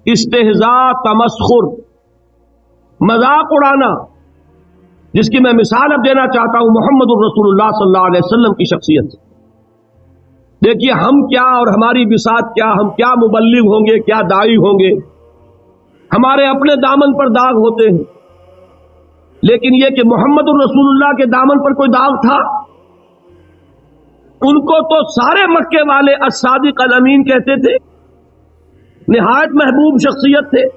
استہزاء، تمسخر، مذاق اڑانا، جس کی میں مثال اب دینا چاہتا ہوں محمد الرسول اللہ صلی اللہ علیہ وسلم کی شخصیت سے۔ دیکھیے ہم کیا اور ہماری بساط کیا، ہم کیا مبلغ ہوں گے، کیا داعی ہوں گے، ہمارے اپنے دامن پر داغ ہوتے ہیں، لیکن یہ کہ محمد الرسول اللہ کے دامن پر کوئی داغ تھا؟ ان کو تو سارے مکے والے الصادق الامین کہتے تھے، نہایت محبوب شخصیت تھے،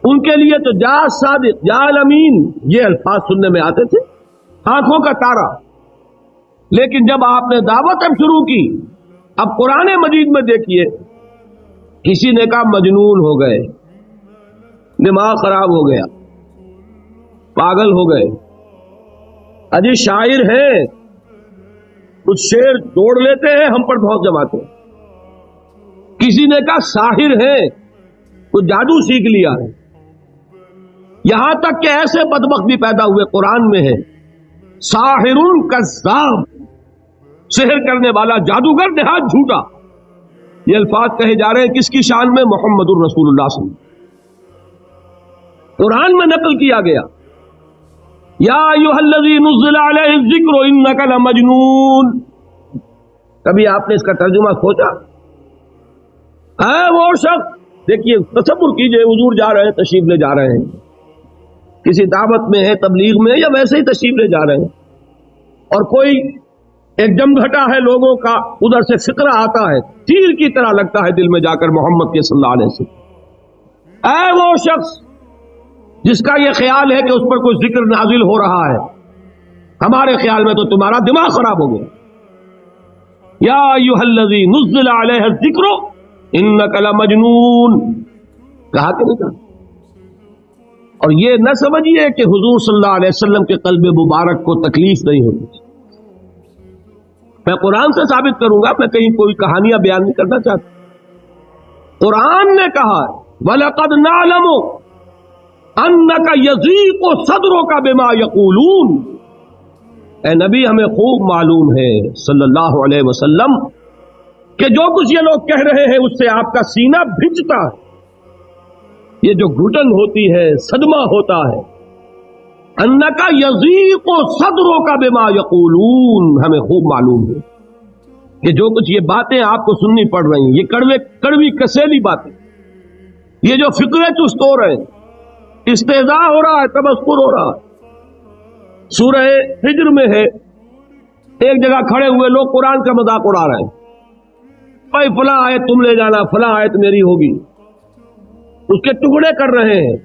ان کے لیے تو جا صادق، جا الامین، یہ الفاظ سننے میں آتے تھے، آنکھوں کا تارا۔ لیکن جب آپ نے دعوت اب شروع کی، اب قرآن مجید میں دیکھیے، کسی نے کہا مجنون ہو گئے، دماغ خراب ہو گیا، پاگل ہو گئے، اجی شاعر ہیں، کچھ شعر توڑ لیتے ہیں، ہم پر بہت جماتے ہیں۔ کسی نے کہا ساحر ہیں، کچھ جادو سیکھ لیا ہے، یہاں تک کہ ایسے بدبخت بھی پیدا ہوئے، قرآن میں ہے ساحر کذاب، سحر کرنے والا جادوگر نہایت جھوٹا۔ یہ الفاظ کہے جا رہے ہیں کس کی شان میں؟ محمد الرسول اللہ صلی اللہ علیہ وسلم۔ قرآن میں نقل کیا گیا، یا ایھا الذی نزل علیہ الذکر انک لمجنون۔ کبھی آپ نے اس کا ترجمہ سوچا؟ اے وہ شخص، دیکھیے تصور کیجئے، حضور جا رہے ہیں، تشریف لے جا رہے ہیں، کسی دعوت میں ہے، تبلیغ میں، یا ویسے ہی تشریف لے جا رہے ہیں، اور کوئی ایک جم گھٹا ہے لوگوں کا، ادھر سے فقرہ آتا ہے، تیر کی طرح لگتا ہے دل میں جا کر محمد کے صلی اللہ علیہ وسلم۔ اے وہ شخص جس کا یہ خیال ہے کہ اس پر کوئی ذکر نازل ہو رہا ہے، ہمارے خیال میں تو تمہارا دماغ خراب ہو گیا۔ یا ایھا الذی نزل علیہ الذکر انک لمجنون، کہا کہ نہیں کہا؟ اور یہ نہ سمجھیے کہ حضور صلی اللہ علیہ وسلم کے قلب مبارک کو تکلیف نہیں ہوتی۔ میں قرآن سے ثابت کروں گا، میں کہیں کوئی کہانیاں بیان نہیں کرنا چاہتا۔ قرآن نے کہا وَلَقَدْ نَعْلَمُ أَنَّكَ يَضِيقُ صَدْرُكَ بِمَا يَقُولُونَ، اے نبی ہمیں خوب معلوم ہے صلی اللہ علیہ وسلم کہ جو کچھ یہ لوگ کہہ رہے ہیں اس سے آپ کا سینہ بھجتا ہے، یہ جو گھٹن ہوتی ہے، صدمہ ہوتا ہے۔ انکا یضیق صدرک بما یقولون، ہمیں خوب معلوم ہے کہ جو کچھ یہ باتیں آپ کو سننی پڑ رہی ہیں، یہ کڑوی کسیلی باتیں، یہ جو فکرے چست ہو رہے ہیں، استہزاء ہو رہا ہے، تمسخر ہو رہا ہے۔ سورہ ہجر میں ہے، ایک جگہ کھڑے ہوئے لوگ قرآن کا مذاق اڑا رہے ہیں، بھائی فلاں آیت تم لے جانا، فلاں آیت میری ہوگی، اس کے ٹکڑے کر رہے ہیں،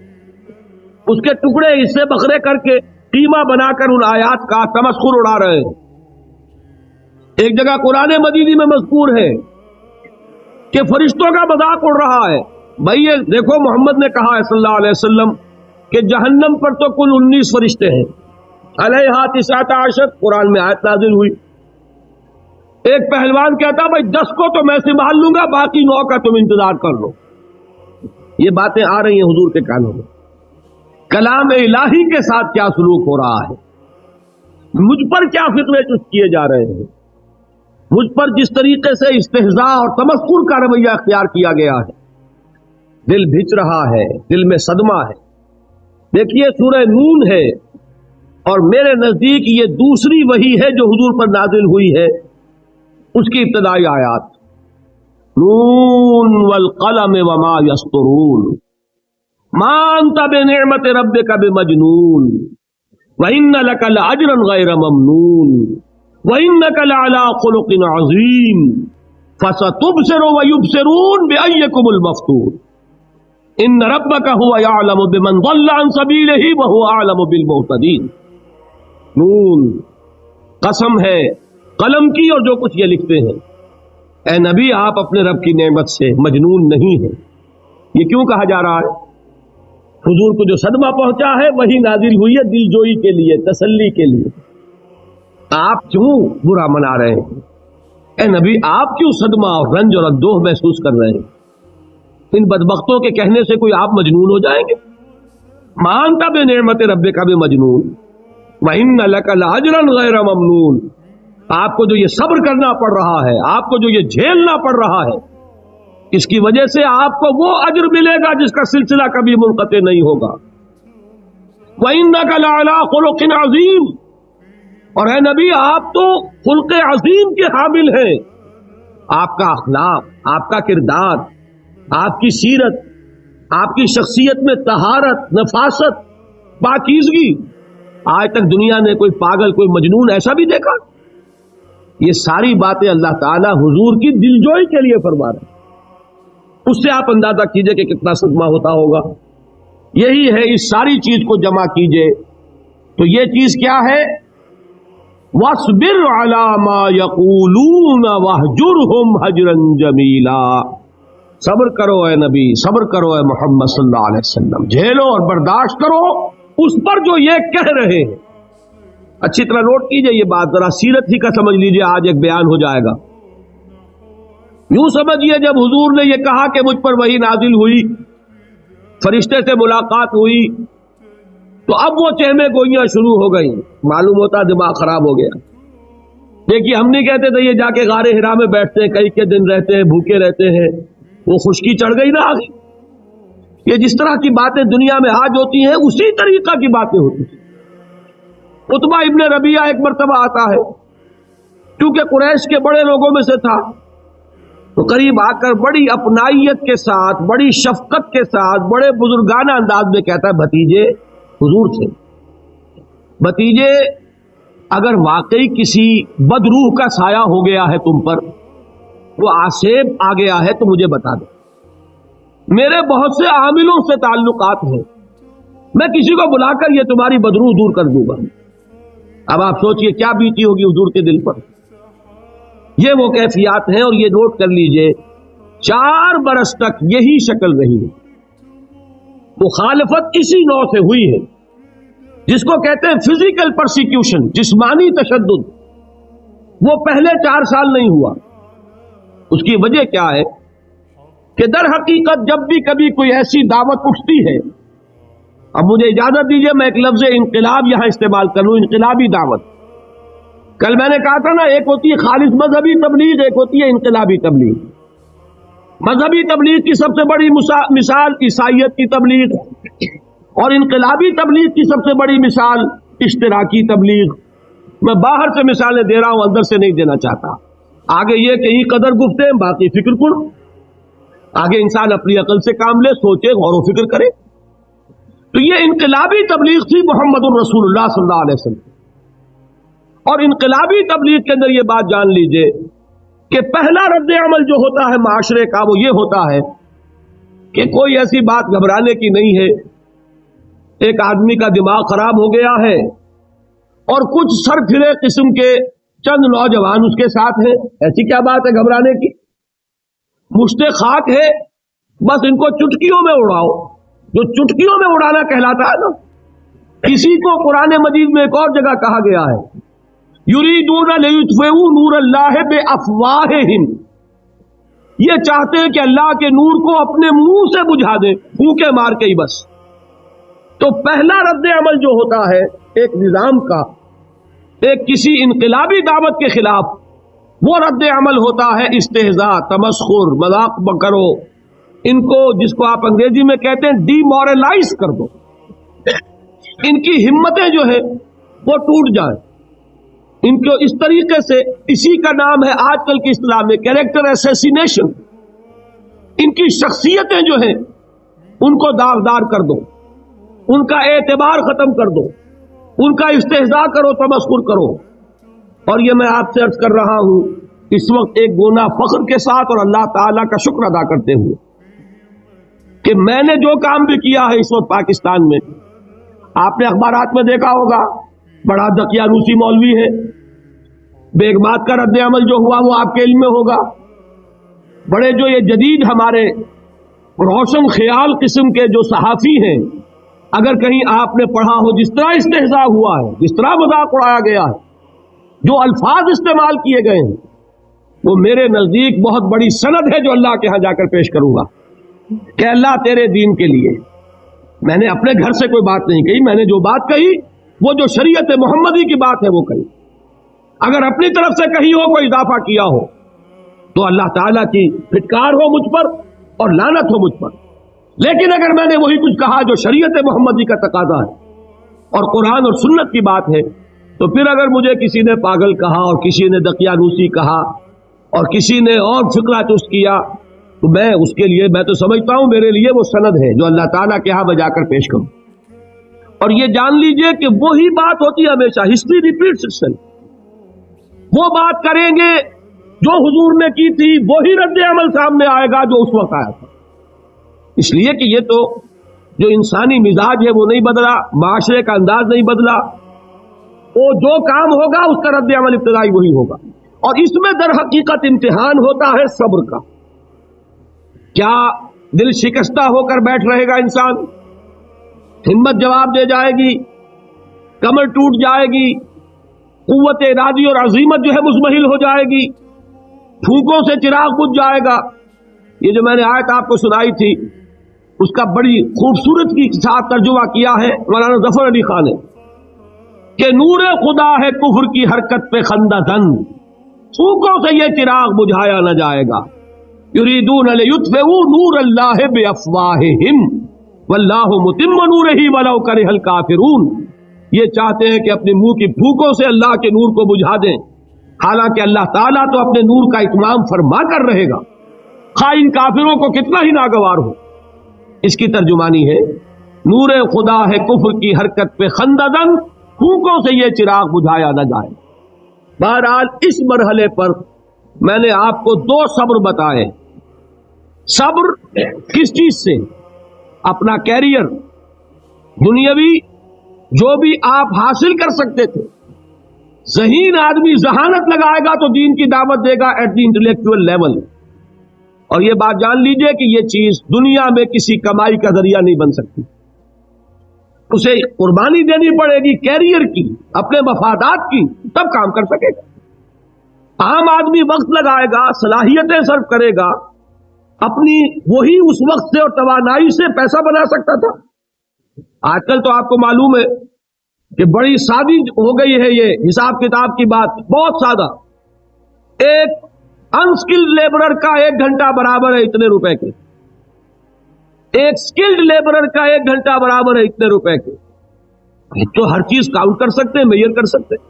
اس کے ٹکڑے حصے بکھرے کر کے ٹیما بنا کر ان آیات کا تمسخر اڑا رہے ہیں۔ ایک جگہ قرآن مجید میں مذکور ہے کہ فرشتوں کا مذاق اڑ رہا ہے، بھائی یہ دیکھو محمد نے کہا ہے صلی اللہ علیہ وسلم کہ جہنم پر تو کل 19 فرشتے ہیں، علیہا 19 قرآن میں آیت نازل ہوئی۔ ایک پہلوان کہتا بھائی 10 کو تو میں سنبھال لوں گا، باقی 9 کا تم انتظار کر لو۔ یہ باتیں آ رہی ہیں حضور کے کانوں میں، کلام الہی کے ساتھ کیا سلوک ہو رہا ہے، مجھ پر کیا فتوے چست کیے جا رہے ہیں، مجھ پر جس طریقے سے استہزاء اور تمسخر کا رویہ اختیار کیا گیا ہے، دل بھج رہا ہے، دل میں صدمہ ہے۔ دیکھیے سورہ نون ہے، اور میرے نزدیک یہ دوسری وحی ہے جو حضور پر نازل ہوئی ہے، اس کی ابتدائی آیات، نون والقلم وما یسطرون ما انت بنعمت ربک بمجنون وان لک لاجرا غیر ممنون وانک لعلی خلق عظیم فستبصر ویبصرون بأیکم المفتون ان ربک هو یعلم بمن ضل عن سبیلہ وهو اعلم بالمہتدین۔ نون، قسم ہے قلم کی اور جو کچھ یہ لکھتے ہیں۔ اے نبی آپ اپنے رب کی نعمت سے مجنون نہیں ہیں۔ یہ کیوں کہا جا رہا ہے؟ حضور کو جو صدمہ پہنچا ہے وہی نازل ہوئی ہے دل جوئی کے لیے، تسلی کے لیے۔ آپ کیوں برا منا رہے ہیں؟ اے نبی آپ کیوں صدمہ اور رنج اور اندوہ محسوس کر رہے ہیں؟ ان بدبختوں کے کہنے سے کوئی آپ مجنون ہو جائیں گے؟ مانتا بے نعمت رب کا بے مجنون وَإِنَّ لَكَ لَأَجْرًا غَيْرَ مَمْنُونَ، آپ کو جو یہ صبر کرنا پڑ رہا ہے، آپ کو جو یہ جھیلنا پڑ رہا ہے، اس کی وجہ سے آپ کو وہ اجر ملے گا جس کا سلسلہ کبھی منقطع نہیں ہوگا۔ وَإِنَّكَ لَعَلَىٰ خُلُقٍ عَظِيمٍ، اور اے نبی آپ تو خلق عظیم کے حامل ہیں۔ آپ کا اخلاق، آپ کا کردار، آپ کی سیرت، آپ کی شخصیت میں طہارت، نفاست، پاکیزگی، آج تک دنیا نے کوئی پاگل، کوئی مجنون ایسا بھی دیکھا؟ یہ ساری باتیں اللہ تعالیٰ حضور کی دلجوئی کے لیے فرما رہے ہیں۔ اس سے آپ اندازہ کیجئے کہ کتنا صدمہ ہوتا ہوگا۔ یہی ہے، اس ساری چیز کو جمع کیجئے تو یہ چیز کیا ہے؟ وَاصْبِرْ عَلَىٰ مَا يَقُولُونَ وَاهْجُرْهُمْ هَجْرًا جَمِيلًا، صبر کرو اے نبی، صبر کرو اے محمد صلی اللہ علیہ وسلم، جھیلو اور برداشت کرو اس پر جو یہ کہہ رہے ہیں۔ اچھی طرح نوٹ کیجئے یہ بات، ذرا سیرت ہی کا سمجھ لیجئے، آج ایک بیان ہو جائے گا۔ یوں سمجھیے جب حضور نے یہ کہا کہ مجھ پر وحی نازل ہوئی، فرشتے سے ملاقات ہوئی، تو اب وہ چہمے گوئیاں شروع ہو گئی، معلوم ہوتا دماغ خراب ہو گیا۔ دیکھیے ہم نہیں کہتے تھے یہ جا کے غار حرا میں بیٹھتے ہیں، کئی کے دن رہتے ہیں، بھوکے رہتے ہیں، وہ خشکی چڑھ گئی نہ آگے۔ یہ جس طرح کی باتیں دنیا میں آج ہوتی ہیں اسی طریقہ کی باتیں ہوتی ہیں۔ عتبہ ابن ربیعہ ایک مرتبہ آتا ہے، کیونکہ قریش کے بڑے لوگوں میں سے تھا، تو قریب آ کر بڑی اپنائیت کے ساتھ، بڑی شفقت کے ساتھ، بڑے بزرگانہ انداز میں کہتا ہے، بھتیجے حضور سے، بھتیجے اگر واقعی کسی بدروح کا سایہ ہو گیا ہے تم پر، وہ آسیب آ گیا ہے تو مجھے بتا دو، میرے بہت سے عاملوں سے تعلقات ہیں، میں کسی کو بلا کر یہ تمہاری بدروح دور کر دوں گا۔ اب آپ سوچئے کیا بیتی ہوگی حضور کے دل پر۔ یہ وہ کیفیات ہیں، اور یہ نوٹ کر لیجئے 4 برس تک یہی شکل رہی ہے۔ مخالفت اسی نوع سے ہوئی ہے جس کو کہتے ہیں فزیکل پرسیکیوشن، جسمانی تشدد، وہ پہلے 4 سال نہیں ہوا۔ اس کی وجہ کیا ہے کہ در حقیقت جب بھی کبھی کوئی ایسی دعوت اٹھتی ہے، اب مجھے اجازت دیجئے میں ایک لفظ انقلاب یہاں استعمال کر لوں، انقلابی دعوت۔ کل میں نے کہا تھا نا، ایک ہوتی ہے خالص مذہبی تبلیغ، ایک ہوتی ہے انقلابی تبلیغ۔ مذہبی تبلیغ کی سب سے بڑی مثال عیسائیت کی تبلیغ، اور انقلابی تبلیغ کی سب سے بڑی مثال اشتراکی تبلیغ۔ میں باہر سے مثالیں دے رہا ہوں، اندر سے نہیں دینا چاہتا۔ آگے یہ کہ ہی قدر گفتے ہیں، باقی فکر کن۔ آگے انسان اپنی عقل سے کام لے، سوچے، غور و فکر کرے۔ تو یہ انقلابی تبلیغ تھی محمد الرسول اللہ صلی اللہ علیہ وسلم۔ اور انقلابی تبلیغ کے اندر یہ بات جان لیجئے کہ پہلا رد عمل جو ہوتا ہے معاشرے کا، وہ یہ ہوتا ہے کہ کوئی ایسی بات گھبرانے کی نہیں ہے، ایک آدمی کا دماغ خراب ہو گیا ہے اور کچھ سر پھرے قسم کے چند نوجوان اس کے ساتھ ہیں، ایسی کیا بات ہے گھبرانے کی؟ مشت خاک ہے، بس ان کو چٹکیوں میں اڑاؤ۔ جو چٹکیوں میں اڑانا کہلاتا ہے نا، کسی کو قرآن مجید میں ایک اور جگہ کہا گیا ہے، یریدون لیطفئوا نور اللہ بافواہہم، یہ چاہتے ہیں کہ اللہ کے نور کو اپنے منہ سے بجھا دیں، پھونکے مار کے ہی بس۔ تو پہلا رد عمل جو ہوتا ہے ایک نظام کا، ایک کسی انقلابی دعوت کے خلاف، وہ رد عمل ہوتا ہے استہزاء، تمسخر، مذاق کرو، ان کو جس کو آپ انگریزی میں کہتے ہیں ڈی مورلائز کر دو، ان کی ہمتیں جو ہے وہ ٹوٹ جائیں، ان کو اس طریقے سے، اسی کا نام ہے آج کل کی اصطلاح میں کیریکٹر اسیسینیشن، ان کی شخصیتیں جو ہیں ان کو داغدار کر دو، ان کا اعتبار ختم کر دو، ان کا استہزاء کرو، تمسخر کرو۔ اور یہ میں آپ سے عرض کر رہا ہوں اس وقت ایک گونا فخر کے ساتھ اور اللہ تعالیٰ کا شکر ادا کرتے ہوئے کہ میں نے جو کام بھی کیا ہے اس وقت پاکستان میں، آپ نے اخبارات میں دیکھا ہوگا، بڑا دقیانوسی مولوی ہے، بیگمات کا رد عمل جو ہوا وہ آپ کے علم میں ہوگا، بڑے جو یہ جدید ہمارے روشن خیال قسم کے جو صحافی ہیں، اگر کہیں آپ نے پڑھا ہو جس طرح استہزاء ہوا ہے، جس طرح مذاق اڑایا گیا ہے، جو الفاظ استعمال کیے گئے ہیں، وہ میرے نزدیک بہت بڑی سند ہے جو اللہ کے ہاں جا کر پیش کروں گا کہ اللہ تیرے دین کے لیے، میں نے اپنے گھر سے کوئی بات نہیں کہی، میں نے جو بات کہی وہ جو شریعت محمدی کی بات ہے وہ کہی، اگر اپنی طرف سے کہی ہو کوئی اضافہ کیا ہو تو اللہ تعالیٰ کی پھٹکار ہو مجھ پر اور لعنت ہو مجھ پر۔ لیکن اگر میں نے وہی کچھ کہا جو شریعت محمدی کا تقاضا ہے اور قرآن اور سنت کی بات ہے، تو پھر اگر مجھے کسی نے پاگل کہا اور کسی نے دقیانوسی کہا اور کسی نے اور فکرہ چست کیا، تو میں اس کے لیے، میں تو سمجھتا ہوں میرے لیے وہ سند ہے جو اللہ تعالیٰ کے ہاں میں جا کر پیش کروں۔ اور یہ جان لیجئے کہ وہی بات ہوتی ہے ہمیشہ، ہسٹری ریپیٹس اٹسیلف۔ وہ بات کریں گے جو حضور نے کی تھی، وہی رد عمل سامنے آئے گا جو اس وقت آیا تھا۔ اس لیے کہ یہ تو جو انسانی مزاج ہے وہ نہیں بدلا، معاشرے کا انداز نہیں بدلا، وہ جو کام ہوگا اس کا رد عمل ابتدائی وہی ہوگا۔ اور اس میں در حقیقت امتحان ہوتا ہے صبر کا۔ کیا دل شکستہ ہو کر بیٹھ رہے گا انسان؟ ہمت جواب دے جائے گی، کمر ٹوٹ جائے گی، قوت ارادی اور عزیمت جو ہے مزمحل ہو جائے گی، پھونکوں سے چراغ بجھ جائے گا۔ یہ جو میں نے آیت آپ کو سنائی تھی، اس کا بڑی خوبصورت کے ساتھ ترجمہ کیا ہے مولانا ظفر علی خان نے کہ نور خدا ہے کفر کی حرکت پہ خندہ زن، پھونکوں سے یہ چراغ بجھایا نہ جائے گا۔ یریدون لیطفئوا نور اللہ بافواہہم واللہ متم نورہ ولو کرہ الکافرون۔ یہ چاہتے ہیں کہ اپنے منہ کی پھونکوں سے اللہ کے نور کو بجھا دیں، حالانکہ اللہ تعالیٰ تو اپنے نور کا اتمام فرما کر رہے گا، خواہ ان کافروں کو کتنا ہی ناگوار ہو۔ اس کی ترجمانی ہے نور خدا ہے کفر کی حرکت پہ خنددن، پھونکوں سے یہ چراغ بجھایا نہ جائے۔ بہرحال اس مرحلے پر میں نے آپ کو دو صبر بتائے۔ صبر کس چیز سے؟ اپنا کیریئر دنیاوی جو بھی آپ حاصل کر سکتے تھے۔ ذہین آدمی ذہانت لگائے گا تو دین کی دعوت دے گا ایٹ دی انٹلیکچوئل لیول۔ اور یہ بات جان لیجئے کہ یہ چیز دنیا میں کسی کمائی کا ذریعہ نہیں بن سکتی، اسے قربانی دینی پڑے گی کیریئر کی، اپنے مفادات کی، تب کام کر سکے گا۔ عام آدمی وقت لگائے گا، صلاحیتیں صرف کرے گا، اپنی وہی اس وقت سے اور توانائی سے پیسہ بنا سکتا تھا۔ آج کل تو آپ کو معلوم ہے کہ بڑی سادی ہو گئی ہے یہ حساب کتاب کی بات، بہت سادہ۔ ایک انسکلڈ لیبرر کا 1 گھنٹہ برابر ہے اتنے روپے کے، ایک سکلڈ لیبرر کا 1 گھنٹہ برابر ہے اتنے روپے کے۔ تو ہر چیز کاؤنٹ کر سکتے ہیں، میئر کر سکتے ہیں۔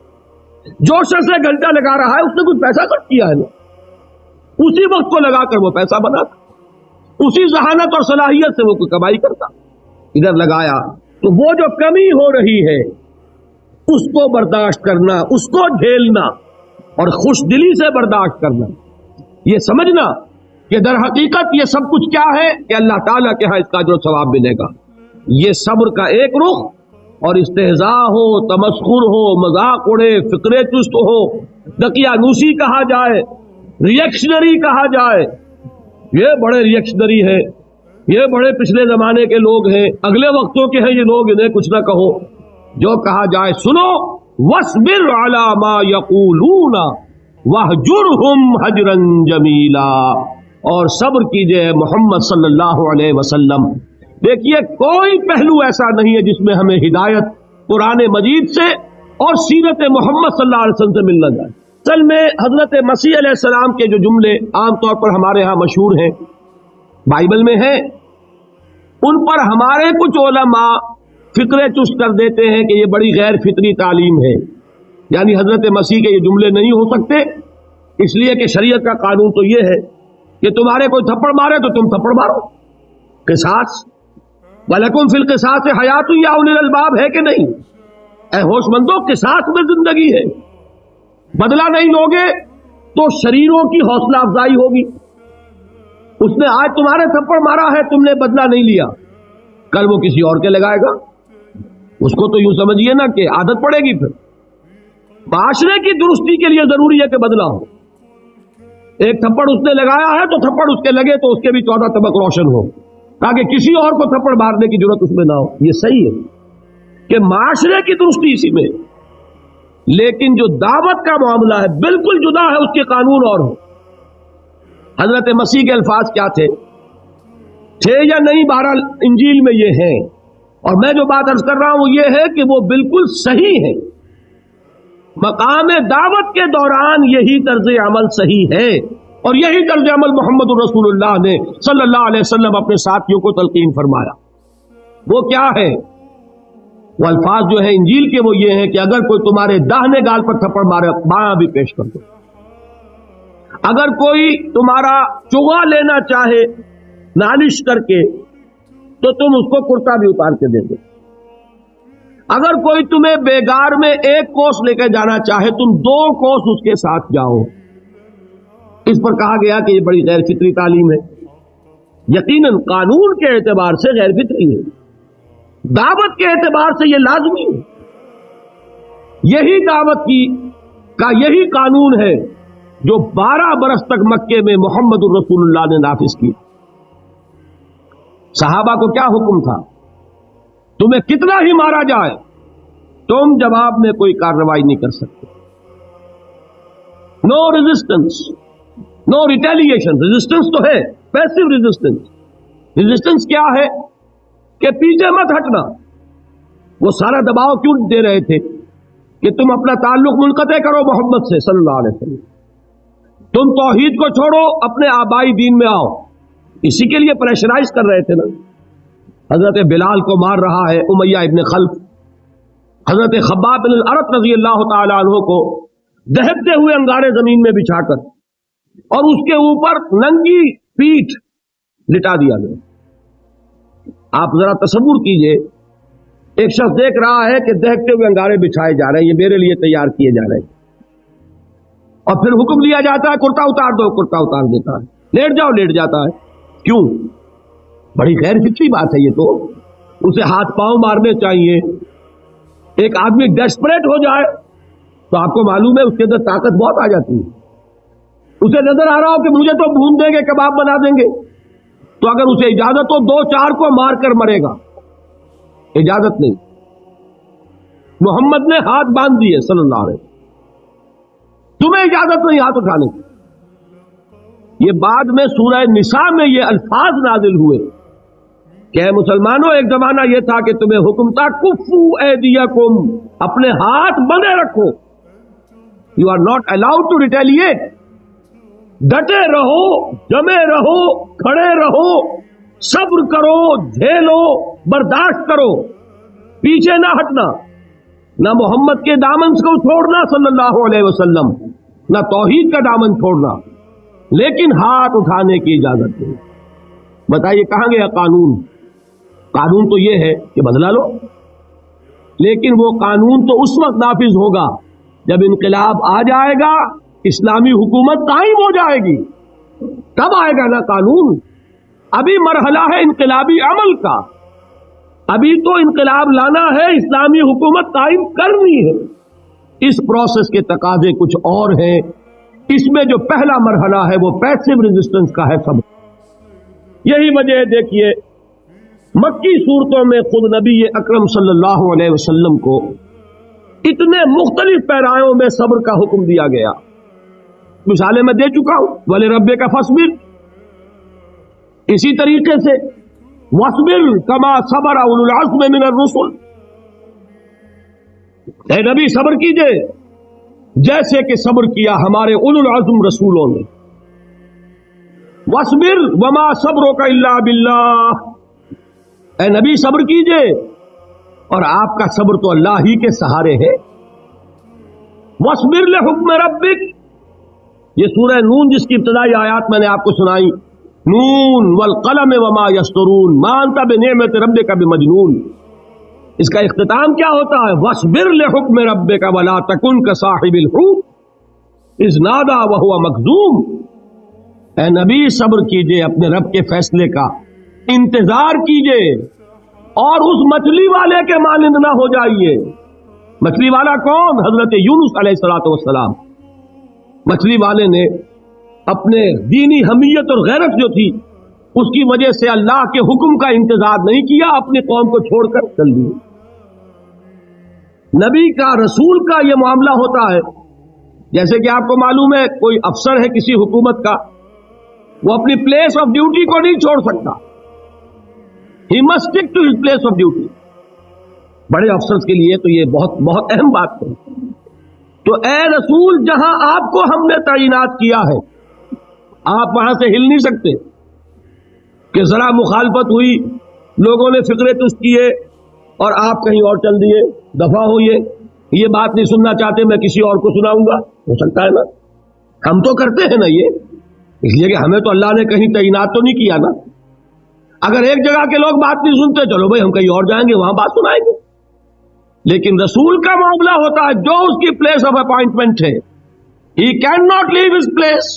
جو شخص 1 گھنٹہ لگا رہا ہے اس نے کچھ پیسہ خرچ کیا ہے نا، اسی وقت کو لگا کر وہ پیسہ بنا، اسی ذہانت اور صلاحیت سے وہ کوئی کمائی کرتا، ادھر لگایا۔ تو وہ جو کمی ہو رہی ہے اس کو برداشت کرنا، اس کو جھیلنا اور خوش دلی سے برداشت کرنا، یہ سمجھنا کہ در حقیقت یہ سب کچھ کیا ہے کہ اللہ تعالیٰ کے ہاں اس کا جو ثواب ملے گا۔ یہ صبر کا ایک رخ، اور استہزاء ہو، تمسخر ہو، مذاق اڑے، فقرے چست ہو، دقیانوسی کہا جائے، ریئیکشنری کہا جائے، یہ بڑے ریئیکشنری ہیں، یہ بڑے پچھلے زمانے کے لوگ ہیں، اگلے وقتوں کے ہیں یہ لوگ، انہیں کچھ نہ کہو۔ جو کہا جائے سنو، وَاصْبِرْ عَلَىٰ مَا يَقُولُونَ وَاهْجُرْهُمْ هَجْرًا جَمِيلًا، اور صبر کیجئے محمد صلی اللہ علیہ وسلم۔ دیکھیے کوئی پہلو ایسا نہیں ہے جس میں ہمیں ہدایت قرآن مجید سے اور سیرت محمد صلی اللہ علیہ وسلم سے ملنا جائے۔ اصل میں حضرت مسیح علیہ السلام کے جو جملے عام طور پر ہمارے ہاں مشہور ہیں، بائبل میں ہیں، ان پر ہمارے کچھ علماء فکرے چست کر دیتے ہیں کہ یہ بڑی غیر فطری تعلیم ہے، یعنی حضرت مسیح کے یہ جملے نہیں ہو سکتے، اس لیے کہ شریعت کا قانون تو یہ ہے کہ تمہارے کوئی تھپڑ مارے تو تم تھپڑ مارو۔ قصاص وَلَكُمْ فِي الْقِصَاصِ حَيَاتٌ يَا أُولِي الْأَلْبَابِ ہے کہ نہیں؟ اے ہوش مندو، قصاص میں زندگی ہے، بدلہ نہیں لوگے تو شریروں کی حوصلہ افزائی ہوگی۔ اس نے آج تمہارے تھپڑ مارا ہے، تم نے بدلہ نہیں لیا، کل وہ کسی اور کے لگائے گا، اس کو تو یوں سمجھیے نا کہ عادت پڑے گی۔ پھر معاشرے کی درستی کے لیے ضروری ہے کہ بدلہ ہو۔ ایک تھپڑ اس نے لگایا ہے تو تھپڑ اس کے لگے تو اس کے بھی 14 طبق روشن ہو، تاکہ کسی اور کو تھپڑ مارنے کی ضرورت اس میں نہ ہو۔ یہ صحیح ہے کہ معاشرے کی درستی اسی میں، لیکن جو دعوت کا معاملہ ہے بالکل جدا ہے، اس کے قانون اور ہو۔ حضرت مسیح کے الفاظ کیا تھے یا نہیں، بہرحال انجیل میں یہ ہیں، اور میں جو بات عرض کر رہا ہوں وہ یہ ہے کہ وہ بالکل صحیح ہے۔ مقام دعوت کے دوران یہی طرز عمل صحیح ہے اور یہی طرز عمل محمد رسول اللہ نے صلی اللہ علیہ وسلم اپنے ساتھیوں کو تلقین فرمایا۔ وہ کیا ہے؟ وہ الفاظ جو ہے انجیل کے وہ یہ ہیں کہ اگر کوئی تمہارے داہنے گال پر تھپڑ مارے بایاں بھی پیش کر دو، اگر کوئی تمہارا چغا لینا چاہے نالش کر کے تو تم اس کو کرتا بھی اتار کے دے دو، اگر کوئی تمہیں بیگار میں 1 کوس لے کے جانا چاہے تم 2 کوس اس کے ساتھ جاؤ۔ اس پر کہا گیا کہ یہ بڑی غیر فطری تعلیم ہے، یقیناً قانون کے اعتبار سے غیر فطری ہے، دعوت کے اعتبار سے یہ لازمی ہے۔ یہی دعوت کا یہی قانون ہے جو 12 برس تک مکے میں محمد الرسول اللہ نے نافذ کی۔ صحابہ کو کیا حکم تھا؟ تمہیں کتنا ہی مارا جائے تم جواب میں کوئی کارروائی نہیں کر سکتے، نو ریزسٹنس، نو ریٹیلیشن۔ ریزسٹنس تو ہے، پیسو ریزسٹنس۔ ریزسٹنس کیا ہے؟ کہ پیچھے مت ہٹنا۔ وہ سارا دباؤ کیوں دے رہے تھے کہ تم اپنا تعلق منقطع کرو محمد سے صلی اللہ علیہ وسلم، تم توحید کو چھوڑو، اپنے آبائی دین میں آؤ۔ اسی کے لیے پریشرائز کر رہے تھے نا۔ حضرت بلال کو مار رہا ہے امیہ ابن خلف، حضرت خباب بن الارت رضی اللہ تعالی عنہ کو دہتے ہوئے انگارے زمین میں بچھا کر اور اس کے اوپر ننگی پیٹھ لٹا دیا گیا۔ آپ ذرا تصور کیجئے، ایک شخص دیکھ رہا ہے کہ دہتے ہوئے انگارے بچھائے جا رہے ہیں، یہ میرے لیے تیار کیے جا رہے ہیں، اور پھر حکم دیا جاتا ہے کرتا اتار دو، کرتا اتار دیتا ہے، لیٹ جاؤ، لیٹ جاتا ہے۔ کیوں؟ بڑی غیر فطری بات ہے یہ تو۔ اسے ہاتھ پاؤں مارنے چاہیے۔ ایک آدمی ڈیسپریٹ ہو جائے تو آپ کو معلوم ہے اس کے اندر طاقت بہت آ جاتی ہے۔ اسے نظر آ رہا ہو کہ مجھے تو بھون دیں گے، کباب بنا دیں گے، تو اگر اسے اجازت ہو 2-4 کو مار کر مرے گا۔ اجازت نہیں، محمد نے ہاتھ باندھ دیے صلی اللہ علیہ وسلم، تمہیں اجازت نہیں ہاتھ اٹھانے کی۔ یہ بعد میں سورہ نساء میں یہ الفاظ نازل ہوئے کہ اے مسلمانوں، ایک زمانہ یہ تھا کہ تمہیں حکم تھا کفو ایدیکم، اپنے ہاتھ بندے رکھو، you are not allowed to retaliate, ڈٹے رہو، جمے رہو، کھڑے رہو، صبر کرو، جھیلو، برداشت کرو، پیچھے نہ ہٹنا، نہ محمد کے دامن کو چھوڑنا صلی اللہ علیہ وسلم، نہ توحید کا دامن چھوڑنا، لیکن ہاتھ اٹھانے کی اجازت نہیں۔ بتائیے کہاں گیا قانون؟ قانون تو یہ ہے کہ بدلا لو، لیکن وہ قانون تو اس وقت نافذ ہوگا جب انقلاب آ جائے گا، اسلامی حکومت قائم ہو جائے گی، تب آئے گا نا قانون۔ ابھی مرحلہ ہے انقلابی عمل کا، ابھی تو انقلاب لانا ہے، اسلامی حکومت قائم کرنی ہے۔ اس پروسیس کے تقاضے کچھ اور ہیں۔ اس میں جو پہلا مرحلہ ہے وہ پیسو ریزسٹنس کا ہے سب۔ یہی وجہ ہے، دیکھیے مکی صورتوں میں خود نبی اکرم صلی اللہ علیہ وسلم کو اتنے مختلف پیرایوں میں صبر کا حکم دیا گیا۔ مثالیں میں دے چکا ہوں، وَلِرَبِّكَ فَاصْبِرْ، اسی طریقے سے وَاصْبِرْ كَمَا صَبَرَ أُولُو الْعَزْمِ مِنَ الرُّسُلِ، اے نبی صبر کیجئے جیسے کہ صبر کیا ہمارے اولو العزم رسولوں نے۔ وَاصْبِرْ وَمَا صَبْرُكَ إِلَّا بِاللَّهِ، اے نبی صبر کیجئے، اور آپ کا صبر تو اللہ ہی کے سہارے ہے۔ وَاصْبِرْ لِحُكْمِ رَبِّكَ، یہ سورہ نون جس کی ابتدائی آیات میں نے آپ کو سنائی، نون والقلم وما يسطرون ما انت بنعمت ربك بمجنون، اس کا اختتام کیا ہوتا ہے؟ وَاصْبِرْ لِحُكْمِ رَبِّكَ وَلَا تَكُنْ كَصَاحِبِ الْحُوتِ إِذْ نَادَىٰ وَهُوَ مَكْظُومٌ، اے نبی صبر کیجئے اپنے رب کے فیصلے کا، انتظار کیجئے، اور اس مچھلی والے کے مانند نہ ہو جائیے۔ مچھلی والا کون؟ حضرت یونس علیہ السلام۔ مچھلی والے نے اپنے دینی حمیت اور غیرت جو تھی اس کی وجہ سے اللہ کے حکم کا انتظار نہیں کیا، اپنی قوم کو چھوڑ کر چل دیے۔ نبی کا، رسول کا یہ معاملہ ہوتا ہے، جیسے کہ آپ کو معلوم ہے کوئی افسر ہے کسی حکومت کا، وہ اپنی پلیس آف ڈیوٹی کو نہیں چھوڑ سکتا، he must stick to his place of duty. بڑے افسرز کے لیے تو یہ بہت بہت اہم بات ہے۔ تو اے رسول، جہاں آپ کو ہم نے تعینات کیا ہے آپ وہاں سے ہل نہیں سکتے کہ ذرا مخالفت ہوئی، لوگوں نے فکرے تست کیے اور آپ کہیں اور چل دیے، دفع ہوئیے، یہ بات نہیں سننا چاہتے، میں کسی اور کو سناؤں گا، ہو سکتا ہے نا؟ ہم تو کرتے ہیں نا یہ، اس لیے کہ ہمیں تو اللہ نے کہیں تعینات تو نہیں کیا نا۔ اگر ایک جگہ کے لوگ بات نہیں سنتے، چلو بھائی ہم کہیں اور جائیں گے، وہاں بات سنائیں گے۔ لیکن رسول کا معاملہ ہوتا ہے جو اس کی پلیس آف اپوائنٹمنٹ ہے، he can not leave his place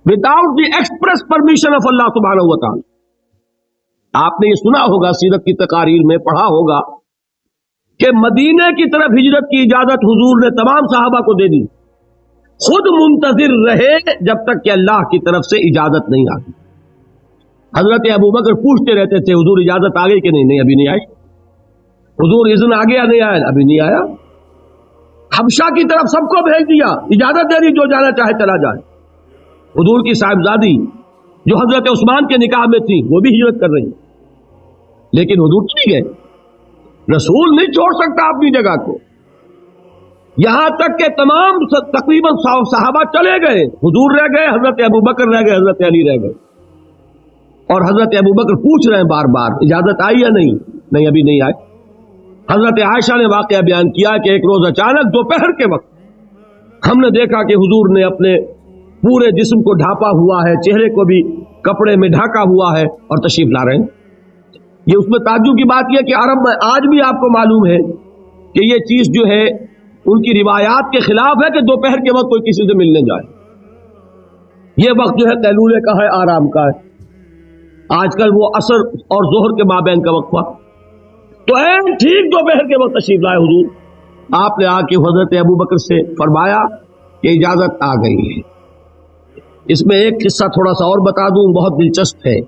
without the express permission of Allah سبحانہ و تعالی۔ آپ نے یہ سنا ہوگا، سیرت کی تقاریر میں پڑھا ہوگا کہ مدینے کی طرف ہجرت کی اجازت حضور نے تمام صحابہ کو دے دی، خود منتظر رہے جب تک کہ اللہ کی طرف سے اجازت نہیں آتی۔ حضرت ابوبکر پوچھتے رہتے تھے، حضور اجازت آ گئی کہ نہیں؟ نہیں ابھی نہیں آئی۔ حضور اذن آ گیا؟ نہیں آیا، ابھی نہیں آیا۔ حبشہ کی طرف سب کو بھیج دیا، اجازت دے دی، جو جانا چاہے چلا جائے۔ حضور کی صاحبزادی جو حضرت عثمان کے نکاح میں تھی وہ بھی ہجرت کر رہی، لیکن حضور نہیں گئے۔ رسول نہیں چھوڑ سکتا اپنی جگہ کو، یہاں تک کہ تمام تقریباً صحابہ چلے گئے، حضور رہ گئے، حضرت ابوبکر رہ گئے، حضرت علی رہ گئے، اور حضرت ابوبکر پوچھ رہے ہیں بار بار اجازت آئی یا نہیں؟ نہیں ابھی نہیں آئی۔ حضرت عائشہ نے واقعہ بیان کیا کہ ایک روز اچانک دوپہر کے وقت ہم نے دیکھا کہ حضور نے اپنے پورے جسم کو ڈھانپا ہوا ہے، چہرے کو بھی کپڑے میں ڈھانکا ہوا ہے اور تشریف لا رہے ہیں۔ یہ اس میں تعجب کی بات یہ کہ عرب میں آج بھی آپ کو معلوم ہے کہ یہ چیز جو ہے ان کی روایات کے خلاف ہے کہ دوپہر کے وقت کوئی کسی سے ملنے جائے۔ یہ وقت جو ہے قیلولے کا ہے، آرام کا ہے۔ آج کل وہ عصر اور ظہر کے مابین کا وقفہ، تو ٹھیک دوپہر کے وقت تشریف لائے حضور۔ آپ نے آ کے حضرت ابوبکر سے فرمایا کہ اجازت آ گئی ہے۔ اس میں ایک قصہ تھوڑا سا اور بتا دوں، بہت دلچسپ ہے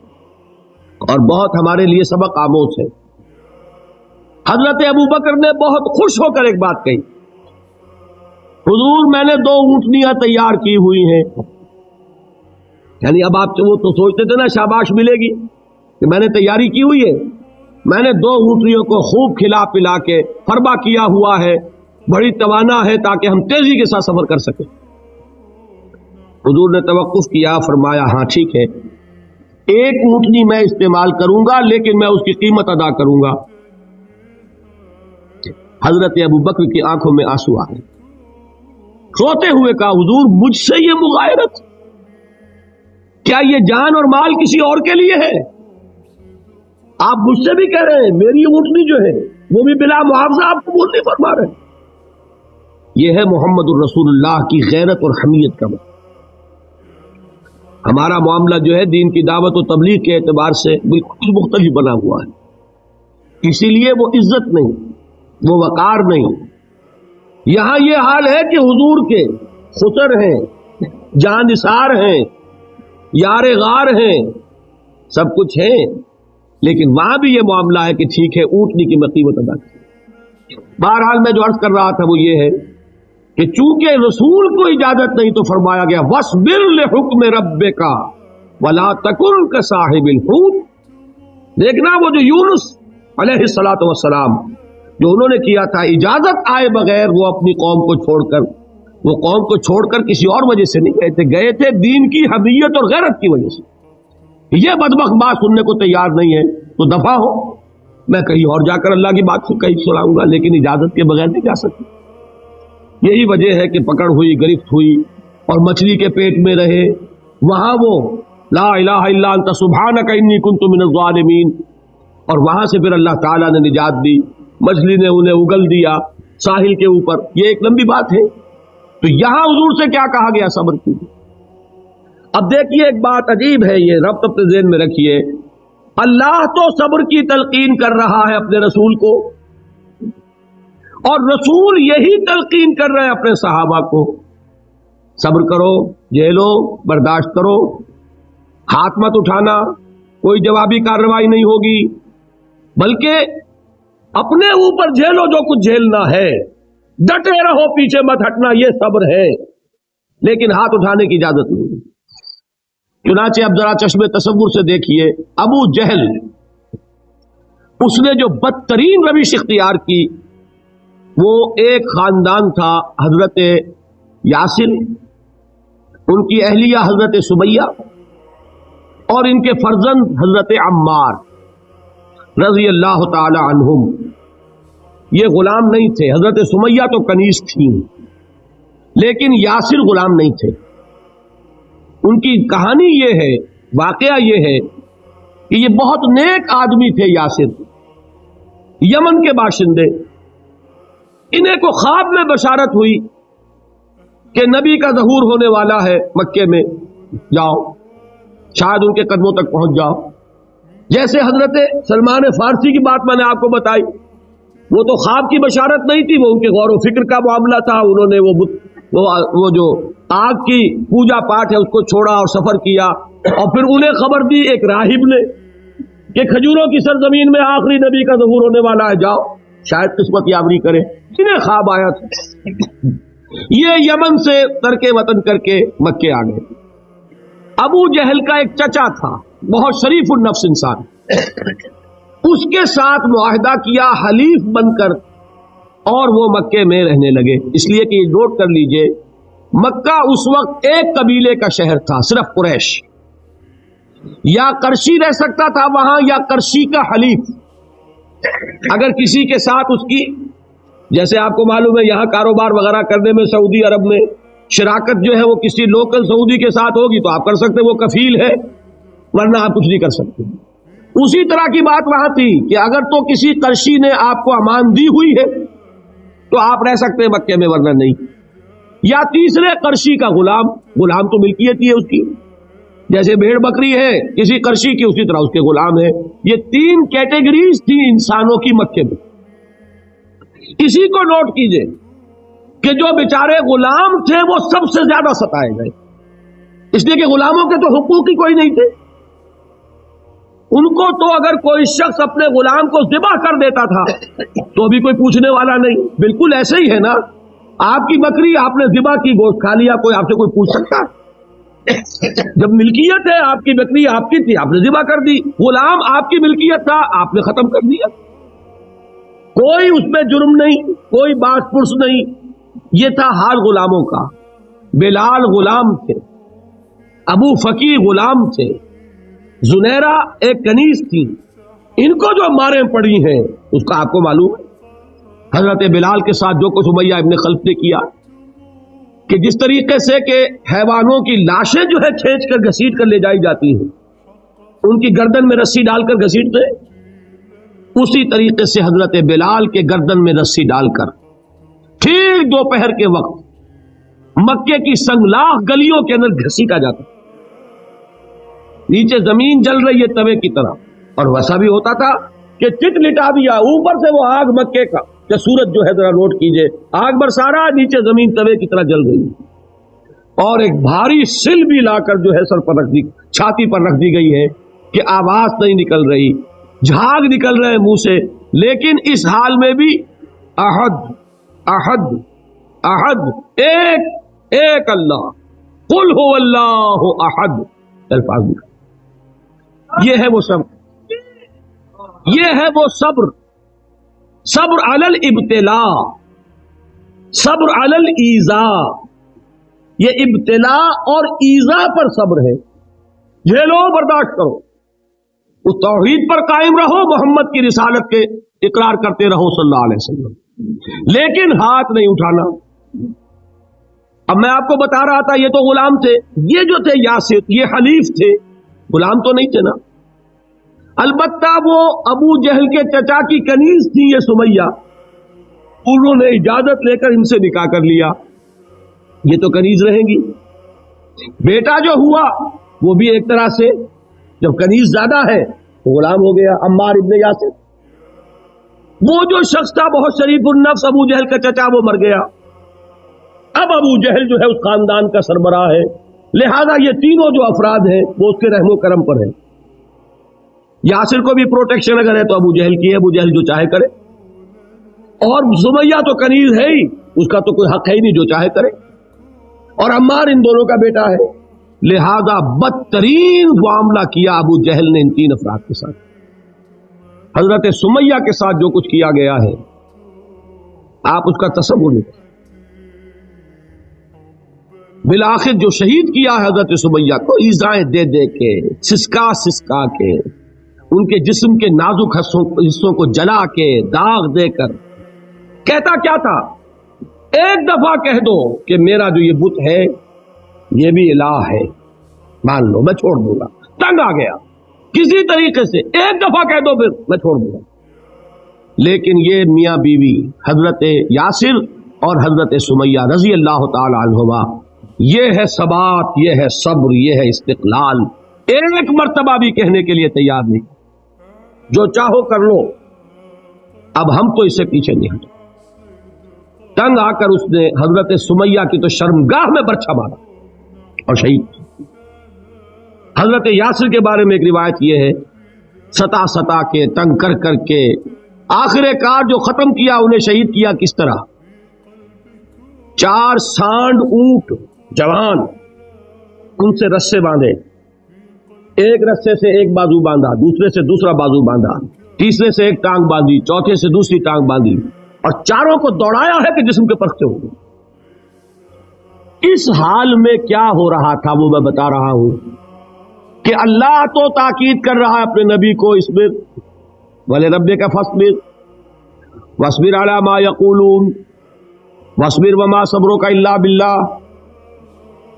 اور بہت ہمارے لیے سبق آموز ہے۔ حضرت ابوبکر نے بہت خوش ہو کر ایک بات کہی، حضور میں نے 2 اونٹنیاں تیار کی ہوئی ہیں۔ یعنی اب آپ وہ تو سوچتے تھے نا شاباش ملے گی کہ میں نے تیاری کی ہوئی ہے، میں نے 2 اونٹنیوں کو خوب کھلا پلا کے فربا کیا ہوا ہے، بڑی توانا ہے تاکہ ہم تیزی کے ساتھ سفر کر سکیں۔ حضور نے توقف کیا، فرمایا ہاں ٹھیک ہے، 1 اونٹنی میں استعمال کروں گا لیکن میں اس کی قیمت ادا کروں گا۔ حضرت ابوبکر کی آنکھوں میں آنسو آ گئے، روتے ہوئے کہا حضور مجھ سے یہ مغایرت، کیا یہ جان اور مال کسی اور کے لیے ہے؟ آپ مجھ سے بھی کہہ رہے ہیں میری اونٹنی جو ہے وہ بھی بلا معاوضہ آپ قبول نہیں فرما رہے۔ یہ ہے محمد الرسول اللہ کی غیرت اور حمیت کا مطلب۔ ہمارا معاملہ جو ہے دین کی دعوت و تبلیغ کے اعتبار سے بالکل مختلف بنا ہوا ہے، اسی لیے وہ عزت نہیں، وہ وقار نہیں۔ یہاں یہ حال ہے کہ حضور کے خسر ہیں، جان نثار ہیں، یار غار ہیں، سب کچھ ہیں، لیکن وہاں بھی یہ معاملہ ہے کہ ٹھیک ہے اونٹنی کی قیمت ادا کی۔ بہرحال میں جو عرض کر رہا تھا وہ یہ ہے کہ چونکہ رسول کو اجازت نہیں تو فرمایا گیا وَاصْبِرْ لِحُکْمِ رَبِّكَ وَلَا تَكُنْ كَصَاحِبِ الْحُوتِ۔ دیکھنا وہ جو یونس علیہ الصلوۃ والسلام جو انہوں نے کیا تھا، اجازت آئے بغیر وہ اپنی قوم کو چھوڑ کر، وہ قوم کو چھوڑ کر کسی اور وجہ سے نہیں گئے تھے دین کی حمیت اور غیرت کی وجہ سے۔ یہ بدبخت بات سننے کو تیار نہیں ہے تو دفع ہو، میں کہیں اور جا کر اللہ کی بات سے کہیں سناؤں گا، لیکن اجازت کے بغیر نہیں جا سکتی۔ یہی وجہ ہے کہ پکڑ ہوئی، گرفت ہوئی اور مچھلی کے پیٹ میں رہے، وہاں وہ لا الہ الا انت سبحانک انی کنت من الظالمین، اور وہاں سے پھر اللہ تعالیٰ نے نجات دی، مچھلی نے انہیں اگل دیا ساحل کے اوپر۔ یہ ایک لمبی بات ہے، تو یہاں حضور سے کیا کہا گیا؟ صبر کیجیے۔ اب دیکھیے ایک بات عجیب ہے، یہ ربط اپنے ذہن میں رکھیے، اللہ تو صبر کی تلقین کر رہا ہے اپنے رسول کو، اور رسول یہی تلقین کر رہے ہیں اپنے صحابہ کو، صبر کرو، جھیلو، برداشت کرو، ہاتھ مت اٹھانا، کوئی جوابی کارروائی نہیں ہوگی، بلکہ اپنے اوپر جھیلو جو کچھ جھیلنا ہے، ڈٹے رہو، پیچھے مت ہٹنا، یہ صبر ہے، لیکن ہاتھ اٹھانے کی اجازت نہیں۔ چنانچہ اب ذرا چشم تصور سے دیکھیے، ابو جہل اس نے جو بدترین روش اختیار کی، وہ ایک خاندان تھا حضرت یاسر، ان کی اہلیہ حضرت سمیہ اور ان کے فرزند حضرت عمار رضی اللہ تعالی عنہم، یہ غلام نہیں تھے۔ حضرت سمیہ تو کنیز تھیں، لیکن یاسر غلام نہیں تھے۔ ان کی کہانی یہ ہے، واقعہ یہ ہے کہ یہ بہت نیک آدمی تھے یاسر، یمن کے باشندے۔ انہیں کو خواب میں بشارت ہوئی کہ نبی کا ظہور ہونے والا ہے مکے میں، جاؤ شاید ان کے قدموں تک پہنچ جاؤ۔ جیسے حضرت سلمان فارسی کی بات میں نے آپ کو بتائی، وہ تو خواب کی بشارت نہیں تھی، وہ ان کے غور و فکر کا معاملہ تھا۔ انہوں نے وہ جو آگ کی پوجا پاٹ ہے اس کو چھوڑا اور سفر کیا، اور پھر انہیں خبر دی ایک راہب نے کہ کھجوروں کی سرزمین میں آخری نبی کا ظہور ہونے والا ہے، جاؤ شاید قسمت یاوری کرے۔ انہیں خواب آیا تھا۔ یہ یمن سے ترک وطن کر کے مکے آ گئے۔ ابو جہل کا ایک چچا تھا، بہت شریف النفس انسان، اس کے ساتھ معاہدہ کیا حلیف بن کر، اور وہ مکے میں رہنے لگے۔ اس لیے کہ یہ نوٹ کر لیجئے، مکہ اس وقت ایک قبیلے کا شہر تھا، صرف قریش۔ یا قرشی رہ سکتا تھا وہاں، یا قرشی کا حلیف۔ اگر کسی کے ساتھ اس کی، جیسے آپ کو معلوم ہے یہاں کاروبار وغیرہ کرنے میں سعودی عرب میں شراکت جو ہے وہ کسی لوکل سعودی کے ساتھ ہوگی تو آپ کر سکتے، وہ کفیل ہے، ورنہ آپ کچھ نہیں کر سکتے۔ اسی طرح کی بات وہاں تھی کہ اگر تو کسی قرشی نے آپ کو امان دی ہوئی ہے تو آپ رہ سکتے ہیں مکے میں، ورنہ نہیں۔ یا تیسرے قرشی کا غلام، غلام تو ملکیت ہی ہے اس کی، جیسے بھیڑ بکری ہے کسی قرشی کی، اسی طرح اس کے غلام ہے۔ یہ تین کیٹیگریز تھی انسانوں کی مکے میں۔ اسی کو نوٹ کیجئے کہ جو بیچارے غلام تھے وہ سب سے زیادہ ستائے گئے، اس لیے کہ غلاموں کے تو حقوق ہی کوئی نہیں تھے۔ ان کو تو اگر کوئی شخص اپنے غلام کو ذبح کر دیتا تھا تو بھی کوئی پوچھنے والا نہیں۔ بالکل ایسے ہی ہے نا، آپ کی بکری آپ نے ذبح کی، گوشت کھا لیا، کوئی آپ سے کوئی پوچھ سکتا؟ جب ملکیت ہے، آپ کی بکری آپ کی تھی، آپ نے ذبح کر دی۔ غلام آپ کی ملکیت تھا، آپ نے ختم کر دیا، کوئی اس میں جرم نہیں، کوئی باس پرس نہیں۔ یہ تھا حال غلاموں کا۔ بلال غلام تھے، ابو فقی غلام تھے، زنیرہ ایک کنیز تھی۔ ان کو جو ماریں پڑی ہیں اس کا آپ کو معلوم ہے۔ حضرت بلال کے ساتھ جو کچھ امیہ ابن خلف نے کیا، کہ جس طریقے سے کہ حیوانوں کی لاشیں جو ہے کھینچ کر گھسیٹ کر لے جائی جاتی ہیں، ان کی گردن میں رسی ڈال کر گھسیٹتے، اسی طریقے سے حضرت بلال کے گردن میں رسی ڈال کر ٹھیک دوپہر کے وقت مکے کی سنگلاخ گلیوں کے اندر گھسیٹا جاتا۔ نیچے زمین جل رہی ہے توے کی طرح، اور ویسا بھی ہوتا تھا کہ چٹ لٹا دیا، اوپر سے وہ آگ مکے کا کہ سورج جو ہے ذرا نوٹ کیجئے، آگ برسا رہا، نیچے زمین توے کی طرح جل رہی ہے، اور ایک بھاری سل بھی لا کر جو ہے سر پر رکھ دی، چھاتی پر رکھ دی گئی ہے کہ آواز نہیں نکل رہی، جھاگ نکل رہے منہ سے، لیکن اس حال میں بھی احد احد احد، ایک ایک اللہ، قل هو اللہ احد، الفاظ نکل۔ یہ ہے وہ صبر، یہ ہے وہ صبر، صبر علی الابتلاء، صبر علی الایذاء۔ یہ ابتلاء اور ایذاء پر صبر ہے، جھیلو برداشت کرو، اس توحید پر قائم رہو، محمد کی رسالت کے اقرار کرتے رہو صلی اللہ علیہ وسلم، لیکن ہاتھ نہیں اٹھانا۔ اب میں آپ کو بتا رہا تھا یہ تو غلام تھے، یہ جو تھے یاسر، یہ حلیف تھے، غلام تو نہیں تھے نا۔ البتہ وہ ابو جہل کے چچا کی کنیز تھی یہ سمیہ، انہوں نے اجازت لے کر ان سے نکاح کر لیا، یہ تو کنیز رہیں گی۔ بیٹا جو ہوا وہ بھی ایک طرح سے جب کنیز زیادہ ہے تو غلام ہو گیا، عمار ابن یاسر۔ وہ جو شخص تھا بہت شریف النفس ابو جہل کا چچا، وہ مر گیا۔ اب ابو جہل جو ہے اس خاندان کا سربراہ ہے، لہذا یہ تینوں جو افراد ہیں وہ اس کے رحم و کرم پر ہیں۔ یاسر کو بھی پروٹیکشن اگر ہے تو ابو جہل کی ہے، ابو جہل جو چاہے کرے، اور سمیہ تو کنیز ہے ہی، اس کا تو کوئی حق ہے ہی نہیں، جو چاہے کرے، اور عمار ان دونوں کا بیٹا ہے، لہذا بدترین معاملہ کیا ابو جہل نے ان تین افراد کے ساتھ۔ حضرت سمیہ کے ساتھ جو کچھ کیا گیا ہے آپ اس کا تصور نہیں۔ بالآخر جو شہید کیا حضرت سمیہ کو ایذائیں دے دے کے، سسکا سسکا کے، ان کے جسم کے نازک حصوں کو جلا کے، داغ دے کر، کہتا کیا تھا؟ ایک دفعہ کہہ دو کہ میرا جو یہ بت ہے یہ بھی الہ ہے، مان لو میں چھوڑ دوں گا۔ تنگ آ گیا، کسی طریقے سے ایک دفعہ کہہ دو پھر میں چھوڑ دوں گا۔ لیکن یہ میاں بیوی حضرت یاسر اور حضرت سمیہ رضی اللہ تعالی عنہما، یہ ہے ثبات، یہ ہے صبر، یہ ہے استقلال، ایک مرتبہ بھی کہنے کے لیے تیار نہیں، جو چاہو کر لو، اب ہم تو اس سے پیچھے نہیں ہٹے۔ تنگ آ کر اس نے حضرت سمیہ کی تو شرمگاہ میں برچھا مارا اور شہید۔ حضرت یاسر کے بارے میں ایک روایت یہ ہے، ستا ستا کے، تنگ کر کر کے، آخر کار جو ختم کیا، انہیں شہید کیا کس طرح؟ 4 سانڈ اونٹ جوان، ان سے رسے باندھے، ایک رسے سے ایک بازو باندھا، دوسرے سے دوسرا بازو باندھا، تیسرے سے ایک ٹانگ باندھی، چوتھے سے دوسری ٹانگ باندھی، اور چاروں کو دوڑایا ہے کہ جسم کے پرکھتے ہو گئے۔ اس حال میں کیا ہو رہا تھا وہ میں بتا رہا ہوں کہ اللہ تو تاکید کر رہا ہے اپنے نبی کو، اصبر وَلِرَبِّكَ فَاصْبِرْ وَاصْبِرْ عَلَى مَا يَقُولُونَ وَاصْبِرْ وَمَا صَبْرُكَ إِلَّا بِاللَّهِ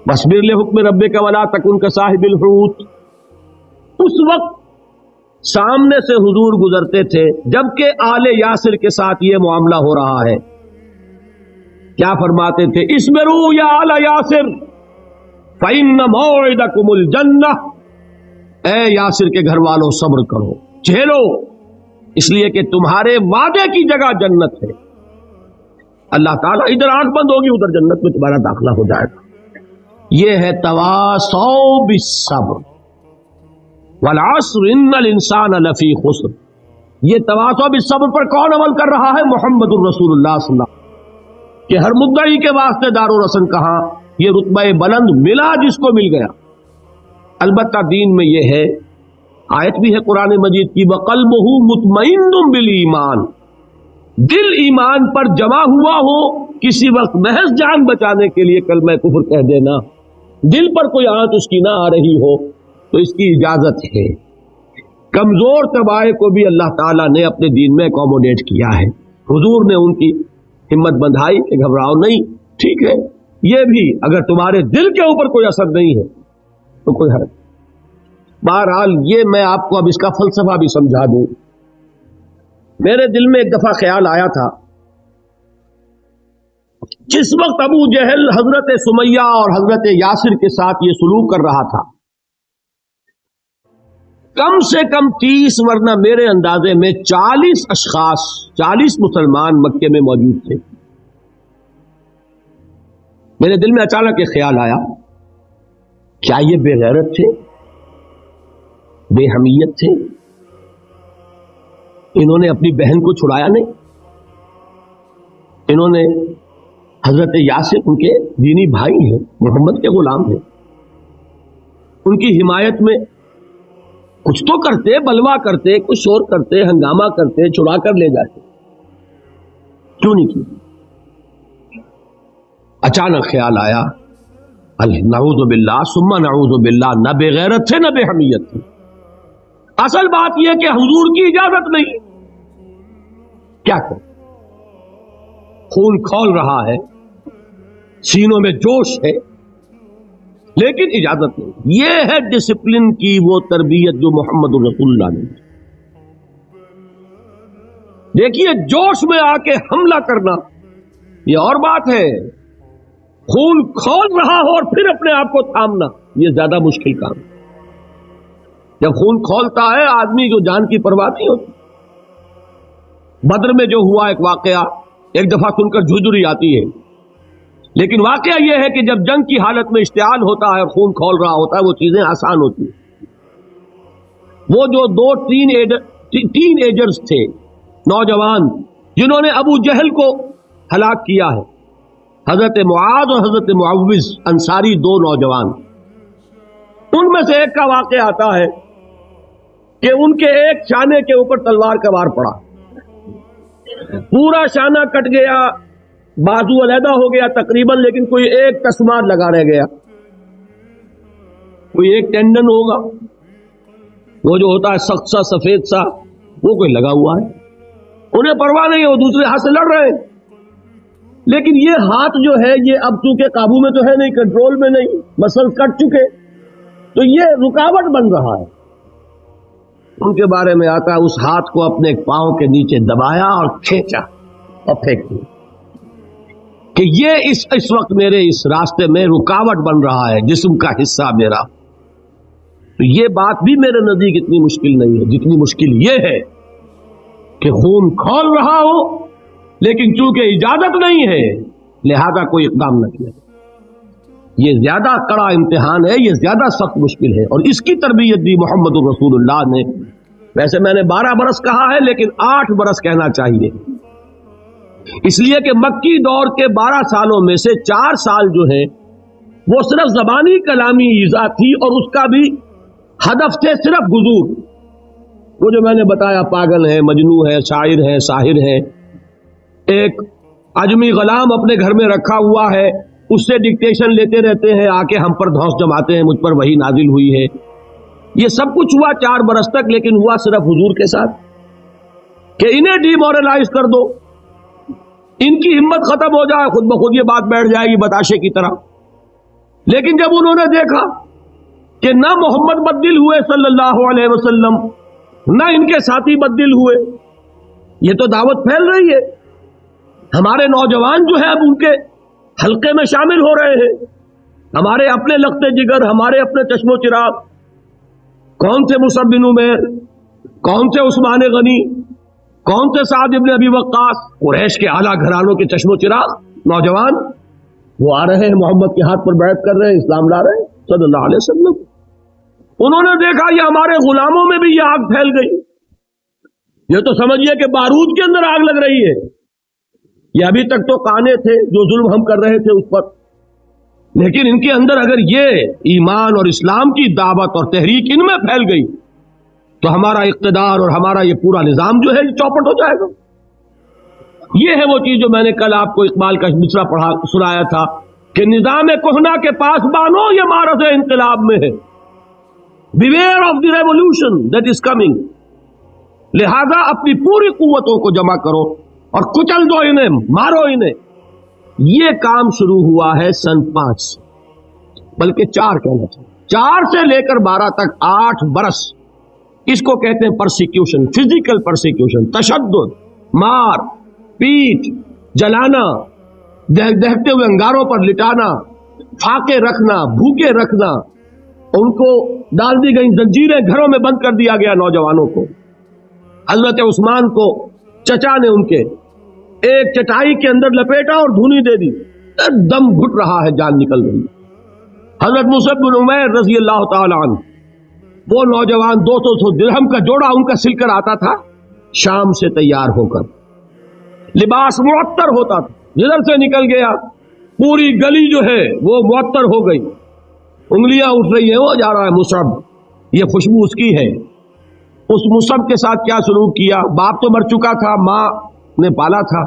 وَاصْبِرْ لِحُكْمِ رَبِّكَ وَلَا تَكُنْ كَصَاحِبِ الْحُوتِ۔ اس وقت سامنے سے حضور گزرتے تھے جبکہ آل یاسر کے ساتھ یہ معاملہ ہو رہا ہے، کیا فرماتے تھے؟ اصبروا یا آل یاسر فإن موعدکم الجنہ، اے یاسر کے گھر والوں صبر کرو، جھیلو، اس لیے کہ تمہارے وعدے کی جگہ جنت ہے۔ اللہ تعالیٰ ادھر آنکھ بند ہوگی ادھر جنت میں تمہارا داخلہ ہو جائے گا۔ یہ ہے تواصوا بالصبر والعصر ان الانسان لفی خسر۔ یہ تواصوا بالصبر پر کون عمل کر رہا ہے؟ محمد الرسول اللہ صلی اللہ علیہ وسلم، کہ ہر مدعی کے واسطے دار و رسن کہاں، یہ رتبہ بلند ملا جس کو مل گیا۔ البتہ دین میں یہ ہے، آیت بھی ہے قرآن مجید کی، وَقَلْبُهُ مُطْمَئِنٌ بِالْإِيمَانِ، دل ایمان پر جمع ہوا ہو، کسی وقت محض جان بچانے کے لیے کلمہ کفر کہہ دینا، دل پر کوئی آنچ اس کی نہ آ رہی ہو تو اس کی اجازت ہے۔ کمزور طبائع کو بھی اللہ تعالیٰ نے اپنے دین میں اکوموڈیٹ کیا ہے۔ حضور نے ان کی ہمت بندھائی کہ گھبراؤ نہیں، ٹھیک ہے، یہ بھی اگر تمہارے دل کے اوپر کوئی اثر نہیں ہے تو کوئی حرج۔ بہرحال یہ میں آپ کو اب اس کا فلسفہ بھی سمجھا دوں۔ میرے دل میں ایک دفعہ خیال آیا تھا، جس وقت ابو جہل حضرت سمیہ اور حضرت یاسر کے ساتھ یہ سلوک کر رہا تھا، کم سے کم 30 ورنہ میرے اندازے میں 40 اشخاص، 40 مسلمان مکے میں موجود تھے۔ میرے دل میں اچانک یہ خیال آیا، کیا یہ بے غیرت تھے، بے حمیت تھے؟ انہوں نے اپنی بہن کو چھڑایا نہیں؟ انہوں نے حضرت یاسر ان کے دینی بھائی ہیں، محمد کے غلام ہیں، ان کی حمایت میں کچھ تو کرتے، بلوا کرتے، کچھ شور کرتے، ہنگامہ کرتے، چھڑا کر لے جاتے، کیوں نہیں کی؟ اچانک خیال آیا، نعوذ باللہ ثم نعوذ باللہ، نہ بے غیرت تھے نہ بے حمیت تھے۔ اصل بات یہ کہ حضور کی اجازت نہیں، کیا کریں؟ خون کھول رہا ہے، سینوں میں جوش ہے، لیکن اجازت نہیں۔ یہ ہے ڈسپلن کی وہ تربیت جو محمد رسول اللہ نے۔ دیکھیے، جوش میں آ کے حملہ کرنا یہ اور بات ہے، خون کھول رہا ہو اور پھر اپنے آپ کو تھامنا یہ زیادہ مشکل کام ہے۔ جب خون کھولتا ہے آدمی کو جان کی پرواہ نہیں ہوتی۔ بدر میں جو ہوا ایک واقعہ ایک دفعہ سن کر جھجری آتی ہے، لیکن واقعہ یہ ہے کہ جب جنگ کی حالت میں اشتعال ہوتا ہے اور خون کھول رہا ہوتا ہے وہ چیزیں آسان ہوتی ہیں۔ وہ جو 2 ٹین ایجرز تھے، نوجوان، جنہوں نے ابو جہل کو ہلاک کیا ہے، حضرت معاذ اور حضرت معوذ، انصاری 2 نوجوان، ان میں سے ایک کا واقعہ آتا ہے کہ ان کے ایک شانے کے اوپر تلوار کا وار پڑا، پورا شانہ کٹ گیا، بازو علیحدہ ہو گیا تقریباً، لیکن کوئی ایک تسمار لگا رہ گیا، کوئی ایک ٹینڈن ہوگا، وہ جو ہوتا ہے سخت سا سفید سا، وہ کوئی لگا ہوا ہے، انہیں پرواہ نہیں ہے، وہ دوسرے ہاتھ سے لڑ رہے ہیں، لیکن یہ ہاتھ جو ہے یہ اب چونکہ قابو میں تو ہے نہیں، کنٹرول میں نہیں، مسل کٹ چکے، تو یہ رکاوٹ بن رہا ہے۔ ان کے بارے میں آتا ہے اس ہاتھ کو اپنے پاؤں کے نیچے دبایا اور کھینچا اور پھینک دیا کہ یہ اس وقت میرے اس راستے میں رکاوٹ بن رہا ہے، جسم کا حصہ میرا۔ تو یہ بات بھی میرے نزدیک اتنی مشکل نہیں ہے جتنی مشکل یہ ہے کہ خون کھول رہا ہو لیکن چونکہ اجازت نہیں ہے لہذا کوئی اقدام نہ کیا۔ یہ زیادہ کڑا امتحان ہے، یہ زیادہ سخت مشکل ہے، اور اس کی تربیت دی محمد رسول اللہ نے۔ ویسے میں نے 12 برس کہا ہے لیکن 8 برس کہنا چاہیے، اس لیے کہ مکی دور کے 12 سالوں میں سے 4 سال جو ہیں وہ صرف زبانی کلامی ایذا تھی، اور اس کا بھی ہدف تھے صرف حضور، وہ جو میں نے بتایا پاگل ہے، مجنوں ہے، شاعر ہے، ساحر ہے، ایک اجمی غلام اپنے گھر میں رکھا ہوا ہے، اس سے ڈکٹیشن لیتے رہتے ہیں، آ کے ہم پر دھوس جماتے ہیں، مجھ پر وحی نازل ہوئی ہے۔ یہ سب کچھ ہوا 4 برس تک، لیکن ہوا صرف حضور کے ساتھ کہ انہیں ڈی مورلائز کر دو، ان کی ہمت ختم ہو جائے، خود بخود یہ بات بیٹھ جائے گی بتاشے کی طرح۔ لیکن جب انہوں نے دیکھا کہ نہ محمد بدل ہوئے صلی اللہ علیہ وسلم، نہ ان کے ساتھی بدل ہوئے، یہ تو دعوت پھیل رہی ہے، ہمارے نوجوان جو ہے اب ان کے حلقے میں شامل ہو رہے ہیں، ہمارے اپنے لخت جگر، ہمارے اپنے چشم و چراغ، کون تھے مصعب بن عمیر، کون تھے عثمان غنی، کون تھے سعد ابن ابی وقاص، قریش کے اعلیٰ گھرانوں کے چشم و چراغ نوجوان، وہ آ رہے ہیں محمد کے ہاتھ پر بیعت کر رہے ہیں، اسلام لا رہے ہیں صلی اللہ علیہ وسلم۔ انہوں نے دیکھا یہ ہمارے غلاموں میں بھی یہ آگ پھیل گئی، یہ تو سمجھیے کہ بارود کے اندر آگ لگ رہی ہے۔ یہ ابھی تک تو قانے تھے جو ظلم ہم کر رہے تھے اس پر، لیکن ان کے اندر اگر یہ ایمان اور اسلام کی دعوت اور تحریک ان میں پھیل گئی تو ہمارا اقتدار اور ہمارا یہ پورا نظام جو ہے یہ چوپٹ ہو جائے گا۔ یہ ہے وہ چیز جو میں نے کل آپ کو اقبال کا مصرع سنایا تھا کہ نظام کہنا کے پاس بانو یہ معرض انقلاب میں ہے، beware of the revolution that is coming, لہذا اپنی پوری قوتوں کو جمع کرو اور کچل دو انہیں، مارو انہیں۔ یہ کام شروع ہوا ہے سن 5 بلکہ 4 کہنا چاہیے، 4 سے لے کر 12 تک 8 برس، اس کو کہتے ہیں پرسیکیوشن، فزیکل پرسیکیوشن، تشدد، مار پیٹ، جلانا، دہتے ہوئے انگاروں پر لٹانا، فاقے رکھنا، بھوکے رکھنا، ان کو ڈال دی گئی زنجیریں، گھروں میں بند کر دیا گیا نوجوانوں کو۔ حضرت عثمان کو چچا نے ان کے ایک چٹائی کے اندر لپیٹا اور دھونی دے دی، دم گھٹ رہا ہے، جان نکل رہی۔ حضرت مصعب بن عمیر رضی اللہ تعالی عنہ، وہ نوجوان 200 درہم کا جوڑا ان کا سل کر آتا تھا شام سے تیار ہو کر، لباس معطر ہوتا تھا، جدھر سے نکل گیا پوری گلی جو ہے وہ معطر ہو گئی، انگلیاں اٹھ رہی ہیں، وہ جا رہا ہے مصعب، یہ خوشبو اس کی ہے۔ اس مصعب کے ساتھ کیا سلوک کیا؟ باپ تو مر چکا تھا، ماں نے پالا تھا،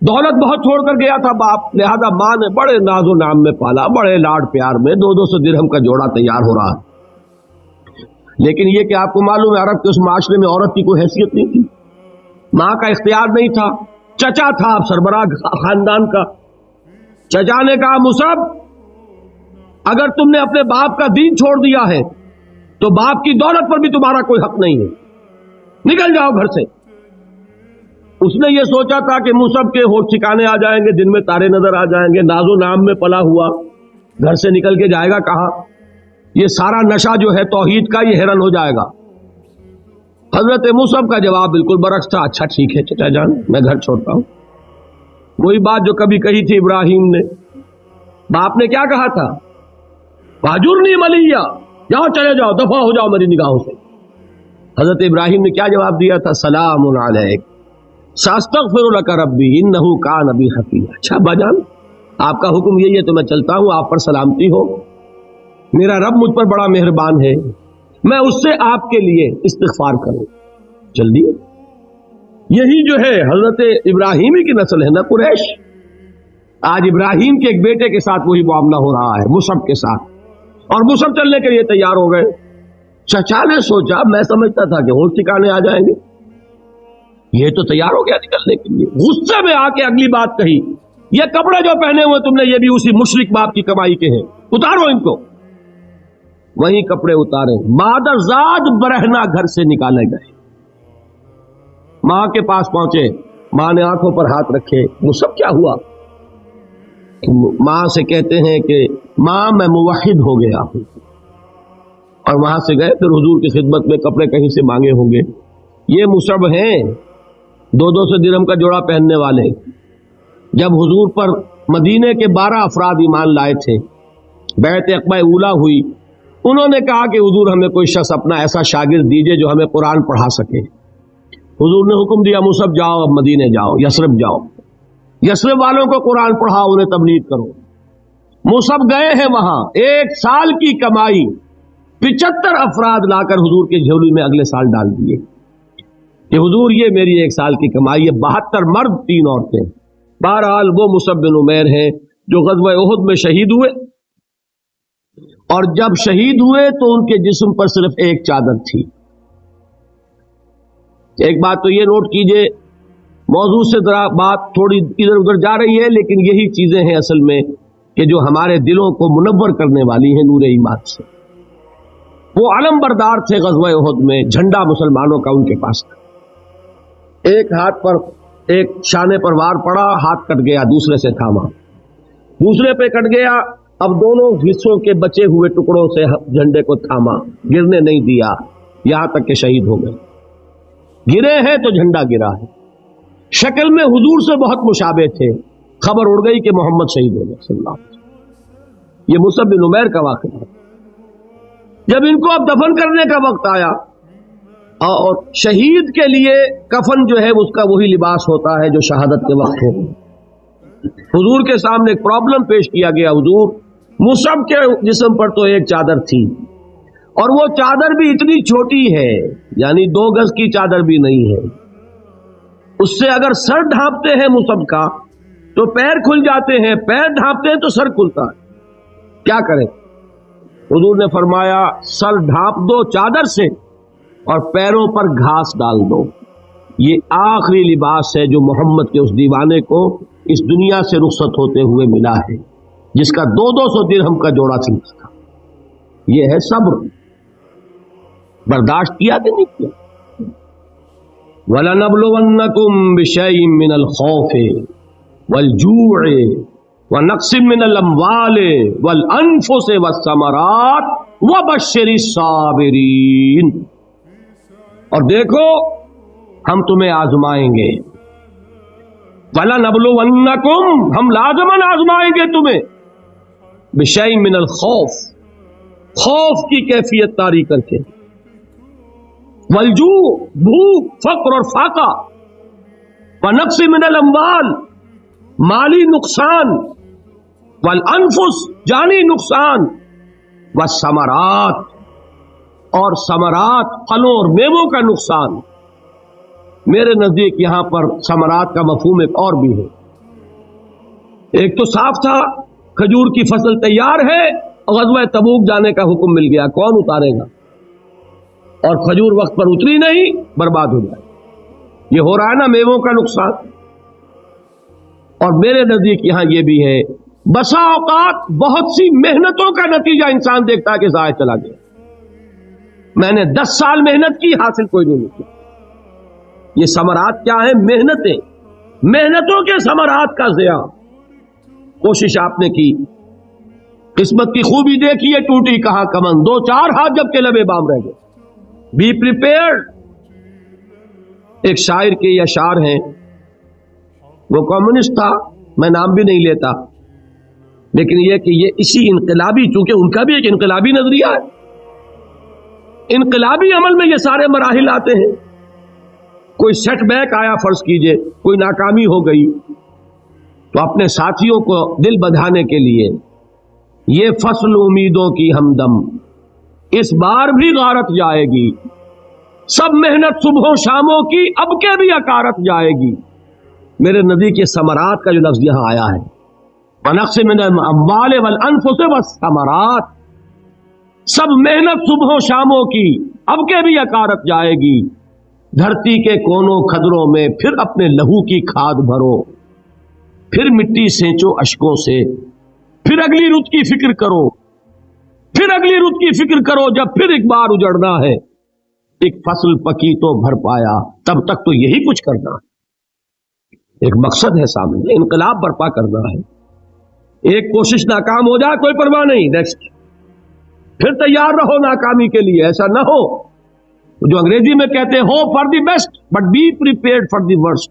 دولت بہت چھوڑ کر گیا تھا باپ، لہذا ماں نے بڑے ناز و نام میں پالا، بڑے لاڈ پیار میں، 200 درہم کا جوڑا تیار ہو رہا ہے۔ لیکن یہ کہ آپ کو معلوم ہے عرب کے اس معاشرے میں عورت کی کوئی حیثیت نہیں تھی، ماں کا اختیار نہیں تھا، چچا تھا سربراہ خاندان کا۔ چچا نے کہا مصعب اگر تم نے اپنے باپ کا دین چھوڑ دیا ہے تو باپ کی دولت پر بھی تمہارا کوئی حق نہیں ہے، نکل جاؤ گھر سے۔ اس نے یہ سوچا تھا کہ مصعب کے ہوش ٹھکانے آ جائیں گے، دن میں تارے نظر آ جائیں گے، ناز و نام میں پلا ہوا گھر سے نکل کے جائے گا کہاں، یہ سارا نشہ جو ہے توحید کا یہ ہرن ہو جائے گا۔ حضرت مصعب کا جواب بالکل برعکس تھا، اچھا ٹھیک ہے چچا جان میں گھر چھوڑتا ہوں۔ وہی بات جو کبھی کہی تھی ابراہیم نے، باپ نے کیا کہا تھا؟ واجرنی ملیہ، جاؤ چلے جاؤ، دفع ہو جاؤ میری نگاہوں سے۔ حضرت ابراہیم نے کیا جواب دیا تھا؟ سلام علیک ساستغفر لک ربی انہ کان بی حفیظ۔ اچھا باجان آپ کا حکم یہی ہے تو میں چلتا ہوں، آپ پر سلامتی ہو، میرا رب مجھ پر بڑا مہربان ہے، میں اس سے آپ کے لیے استغفار کروں، جلدی۔ یہی جو ہے حضرت ابراہیمی کی نسل ہے، نہ قریش، آج ابراہیم کے ایک بیٹے کے ساتھ وہی معاملہ ہو رہا ہے مصعب کے ساتھ، اور مصعب چلنے کے لیے تیار ہو گئے۔ چچا نے سوچا، میں سمجھتا تھا کہ ہوش ٹھکانے آ جائیں گے، یہ تو تیار ہو گیا نکلنے کے لیے۔ غصے میں آ کے اگلی بات کہی، یہ کپڑے جو پہنے ہوئے تم نے یہ بھی اسی مشرک باپ کی کمائی کے ہیں، اتارو ان کو۔ وہی کپڑے اتارے، مادرزاد برہنہ گھر سے نکالے گئے۔ ماں کے پاس پہنچے، ماں نے آنکھوں پر ہاتھ رکھے، مصعب کیا ہوا؟ ماں سے کہتے ہیں کہ ماں میں موحد ہو گیا ہوں، اور وہاں سے گئے پھر حضور کی خدمت میں کپڑے کہیں سے مانگے ہوں گے۔ یہ مصعب ہیں 200 درہم کا جوڑا پہننے والے۔ جب حضور پر مدینے کے 12 افراد ایمان لائے تھے، بیعت عقبہ اولا ہوئی، انہوں نے کہا کہ حضور ہمیں کوئی شخص اپنا ایسا شاگرد دیجئے جو ہمیں قرآن پڑھا سکے۔ حضور نے حکم دیا، مصعب جاؤ، اب مدینے جاؤ، یثرب جاؤ، یثرب والوں کو قرآن پڑھاؤ، انہیں تبلیغ کرو۔ مصعب گئے ہیں وہاں، 1 سال کی کمائی 75 افراد لا کر حضور کے جھولی میں اگلے سال ڈال دیے کہ حضور یہ میری 1 سال کی کمائی ہے، 72 مرد 3 عورتیں۔ بہرحال وہ مصعب بن عمیر ہیں جو غزوہ احد میں شہید ہوئے، اور جب شہید ہوئے تو ان کے جسم پر صرف ایک چادر تھی۔ ایک بات تو یہ نوٹ کیجئے، موضوع سے ذرا بات تھوڑی ادھر ادھر جا رہی ہے، لیکن یہی چیزیں ہیں اصل میں کہ جو ہمارے دلوں کو منور کرنے والی ہیں نور ایمان سے۔ وہ علم بردار تھے غزوہ احد میں، جھنڈا مسلمانوں کا ان کے پاس تھا۔ ایک ہاتھ پر ایک شانے پر وار پڑا، ہاتھ کٹ گیا، دوسرے سے تھاما، دوسرے پہ کٹ گیا، اب دونوں حصوں کے بچے ہوئے ٹکڑوں سے جھنڈے کو تھاما، گرنے نہیں دیا، یہاں تک کہ شہید ہو گئے۔ گرے ہیں تو جھنڈا گرا ہے۔ شکل میں حضور سے بہت مشابہ تھے، خبر اڑ گئی کہ محمد شہید ہو گئے صلی اللہ علیہ وسلم۔ یہ مصعب بن عمیر کا واقعہ ہے۔ جب ان کو اب دفن کرنے کا وقت آیا، اور شہید کے لیے کفن جو ہے اس کا وہی لباس ہوتا ہے جو شہادت کے وقت ہو، حضور کے سامنے ایک پرابلم پیش کیا گیا۔ حضور، مصعب کے جسم پر تو ایک چادر تھی، اور وہ چادر بھی اتنی چھوٹی ہے، یعنی 2 گز کی چادر بھی نہیں ہے، اس سے اگر سر ڈھانپتے ہیں مصعب کا تو پیر کھل جاتے ہیں، پیر ڈھانپتے ہیں تو سر کھلتا ہے، کیا کریں؟ حضور نے فرمایا سر ڈھانپ دو چادر سے اور پیروں پر گھاس ڈال دو۔ یہ آخری لباس ہے جو محمد کے اس دیوانے کو اس دنیا سے رخصت ہوتے ہوئے ملا ہے، جس کا 200 درہم کا جوڑا سلتا تھا۔ یہ ہے صبر، برداشت کیا کہ نہیں کیا؟ وَلَنَبْلُوَنَّكُمْ بِشَيْءٍ مِّنَ الْخَوْفِ وَالْجُوعِ وَنَقْصٍ مِّنَ الْأَمْوَالِ وَالْأَنفُسِ وَالثَّمَرَاتِ وَبَشِّرِ الصَّابِرِينَ۔ اور دیکھو ہم تمہیں آزمائیں گے، وَلَنَبْلُوَنَّكُمْ، ہم لازماً آزمائیں گے تمہیں، بِشَيْءٍ مِّنَ الْخَوْفِ، خوف کی کیفیت طاری کر کے، والجوع، بھوک، فقر اور فاقہ، ونقص من الاموال، مالی نقصان، والانفس، جانی نقصان، والثمرات، اور ثمرات، پھلوں اور میووں کا نقصان۔ میرے نزدیک یہاں پر ثمرات کا مفہوم ایک اور بھی ہے۔ ایک تو صاف تھا کھجور کی فصل تیار ہے، غزوہ تبوک جانے کا حکم مل گیا، کون اتارے گا؟ اور کھجور وقت پر اتری نہیں، برباد ہو جائے۔ یہ ہو رہا ہے نا میووں کا نقصان۔ اور میرے نزدیک یہاں یہ بھی ہے، بسا اوقات بہت سی محنتوں کا نتیجہ انسان دیکھتا ہے کہ ضائع چلا گیا، میں نے 10 سال محنت کی، حاصل کوئی نہیں کی۔ یہ ثمرات کیا ہیں؟ محنتیں، محنتوں کے ثمرات کا ضیاع۔ کوشش آپ نے کی، قسمت کی خوبی دیکھیے، ٹوٹی کہاں کمن، 2-4 ہاتھ جب کے لبے بام رہ گئے۔ Be prepared. ایک شاعر کے یہ اشعار ہیں، وہ کمیونسٹ تھا، میں نام بھی نہیں لیتا، لیکن یہ کہ یہ اسی انقلابی، چونکہ ان کا بھی ایک انقلابی نظریہ ہے، انقلابی عمل میں یہ سارے مراحل آتے ہیں۔ کوئی سیٹ بیک آیا، فرض کیجئے کوئی ناکامی ہو گئی، تو اپنے ساتھیوں کو دل بندھانے کے لیے یہ فصل امیدوں کی ہمدم، اس بار بھی غارت جائے گی، سب محنت صبحوں شاموں کی اب کے بھی اکارت جائے گی۔ میرے نزدیک یہ ثمرات کا جو لفظ یہاں آیا ہے، ونقص من الاموال والانفس والثمرات، سب محنت صبحوں شاموں کی اب کے بھی اکارت جائے گی. دھرتی کے کونوں کھدروں میں پھر اپنے لہو کی کھاد بھرو، پھر مٹی سینچو اشکوں سے، پھر اگلی رت کی فکر کرو، پھر اگلی رت کی فکر کرو. جب پھر ایک بار اجڑنا ہے، ایک فصل پکی تو بھر پایا، تب تک تو یہی کچھ کرنا ہے. ایک مقصد ہے سامنے، انقلاب برپا کرنا ہے. ایک کوشش ناکام ہو جائے کوئی پرواہ نہیں، نیکسٹ پھر تیار رہو ناکامی کے لیے. ایسا نہ ہو جو انگریزی میں کہتے ہیں hope for the best but be prepared for the worst.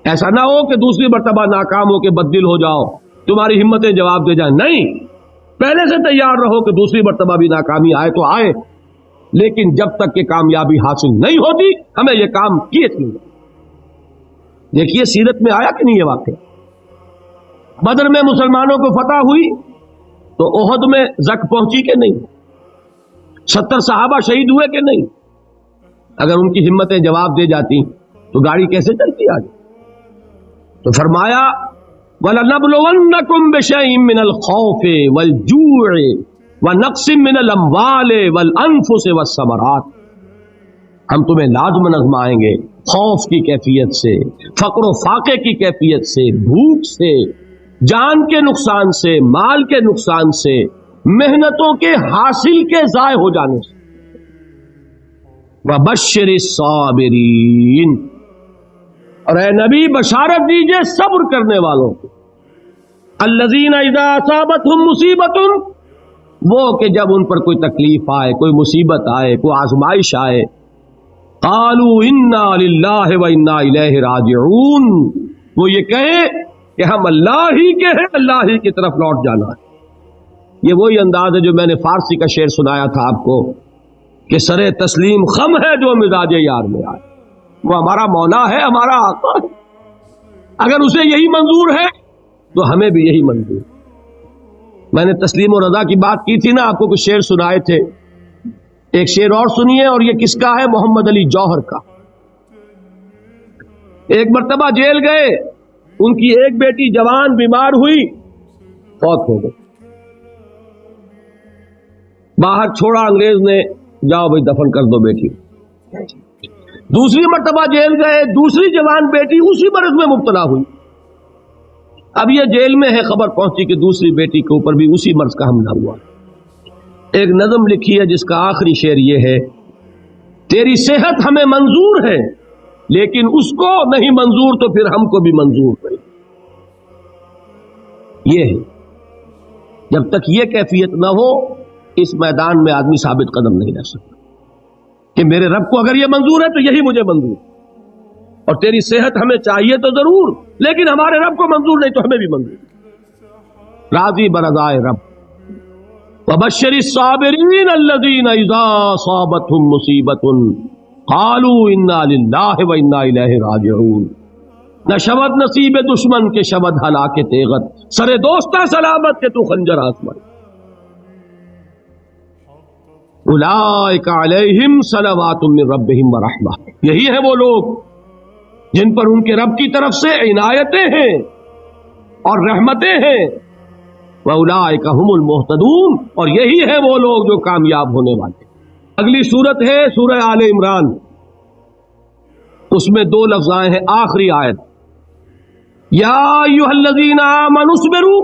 ایسا نہ ہو کہ دوسری مرتبہ ناکام ہو کے بددل ہو جاؤ، تمہاری ہمتیں جواب دے جائیں. نہیں، پہلے سے تیار رہو کہ دوسری مرتبہ بھی ناکامی آئے تو آئے، لیکن جب تک کہ کامیابی حاصل نہیں ہوتی ہمیں یہ کام کیے تھے. دیکھیے سیرت میں آیا کہ نہیں یہ واقعہ. بدر میں مسلمانوں کو فتح ہوئی تو احد میں زک پہنچی کہ نہیں؟ 70 صحابہ شہید ہوئے کہ نہیں؟ اگر ان کی ہمتیں جواب دے جاتی تو گاڑی کیسے چلتی آج؟ تو فرمایا وَلَنَبْلُوَنَّكُمْ بِشَيْءٍ مِّنَ الْخَوْفِ وَالْجُوعِ وَنَقْصٍ مِّنَ الْأَمْوَالِ وَالْأَنفُسِ وَالثَّمَرَاتِ. ہم تمہیں لازم آزمائیں گے، خوف کی کیفیت سے، فقر و فاقے کی کیفیت سے، بھوک سے، جان کے نقصان سے، مال کے نقصان سے، محنتوں کے حاصل کے ضائع ہو جانے سے. وَبَشِّرِ الصَّابِرِينَ، اور اے نبی بشارت دیجئے صبر کرنے والوں کو. الَّذِينَ إِذَا أَصَابَتْهُمْ مُصِيبَةٌ، وہ کہ جب ان پر کوئی تکلیف آئے، کوئی مصیبت آئے، کوئی آزمائش آئے، قالوا انا للہ وانا الیہ راجعون، وہ یہ کہیں کہ ہم اللہ ہی کے ہیں، اللہ ہی کی طرف لوٹ جانا ہے. یہ وہی انداز ہے جو میں نے فارسی کا شعر سنایا تھا آپ کو کہ سر تسلیم خم ہے جو مزاج یار میں آئے. وہ ہمارا مولا ہے، ہمارا آقا ہے، اگر اسے یہی منظور ہے تو ہمیں بھی یہی منظور. میں نے تسلیم و رضا کی بات کی تھی نا، آپ کو کچھ شعر سنائے تھے. ایک شعر اور سنیے، اور یہ کس کا ہے؟ محمد علی جوہر کا. ایک مرتبہ جیل گئے، ان کی ایک بیٹی جوان بیمار ہوئی، فوت ہو گئی. باہر چھوڑا انگریز نے، جاؤ بھائی دفن کر دو بیٹی. دوسری مرتبہ جیل گئے، دوسری جوان بیٹی اسی مرض میں مبتلا ہوئی. اب یہ جیل میں ہے، خبر پہنچی کہ دوسری بیٹی کے اوپر بھی اسی مرض کا حملہ ہوا. ایک نظم لکھی ہے جس کا آخری شعر یہ ہے: تیری صحت ہمیں منظور ہے لیکن اس کو نہیں منظور تو پھر ہم کو بھی منظور نہیں. یہ ہے، جب تک یہ کیفیت نہ ہو اس میدان میں آدمی ثابت قدم نہیں رہ سکتا کہ میرے رب کو اگر یہ منظور ہے تو یہی مجھے منظور، اور تیری صحت ہمیں چاہیے تو ضرور لیکن ہمارے رب کو منظور نہیں تو ہمیں بھی منظور. راضی برضائے رب. وَبَشِّرِ الصَّابِرِينَ الَّذِينَ إِذَا أَصَابَتْهُمْ مُصِيبَةٌ قَالُوا إِنَّا لِلَّهِ وَإِنَّا إِلَيْهِ رَاجِعُونَ. نہ شود نصیب دشمن کے شود ہلاک تیغت، سر دوستہ سلامت کے تو خنجر آزمائے. اولئک علیہم صلوات من ربہم ورحمہ، یہی ہے وہ لوگ جن پر ان کے رب کی طرف سے عنایتیں ہیں اور رحمتیں ہیں. وَأُولَٰئِكَ هُمُ الْمُهْتَدُونَ، اور یہی ہے وہ لوگ جو کامیاب ہونے والے. اگلی سورت ہے سورہ آل عمران، اس میں 2 لفظ آئے ہیں آخری آیت: یا ایھا الذین آمنوا اصبروا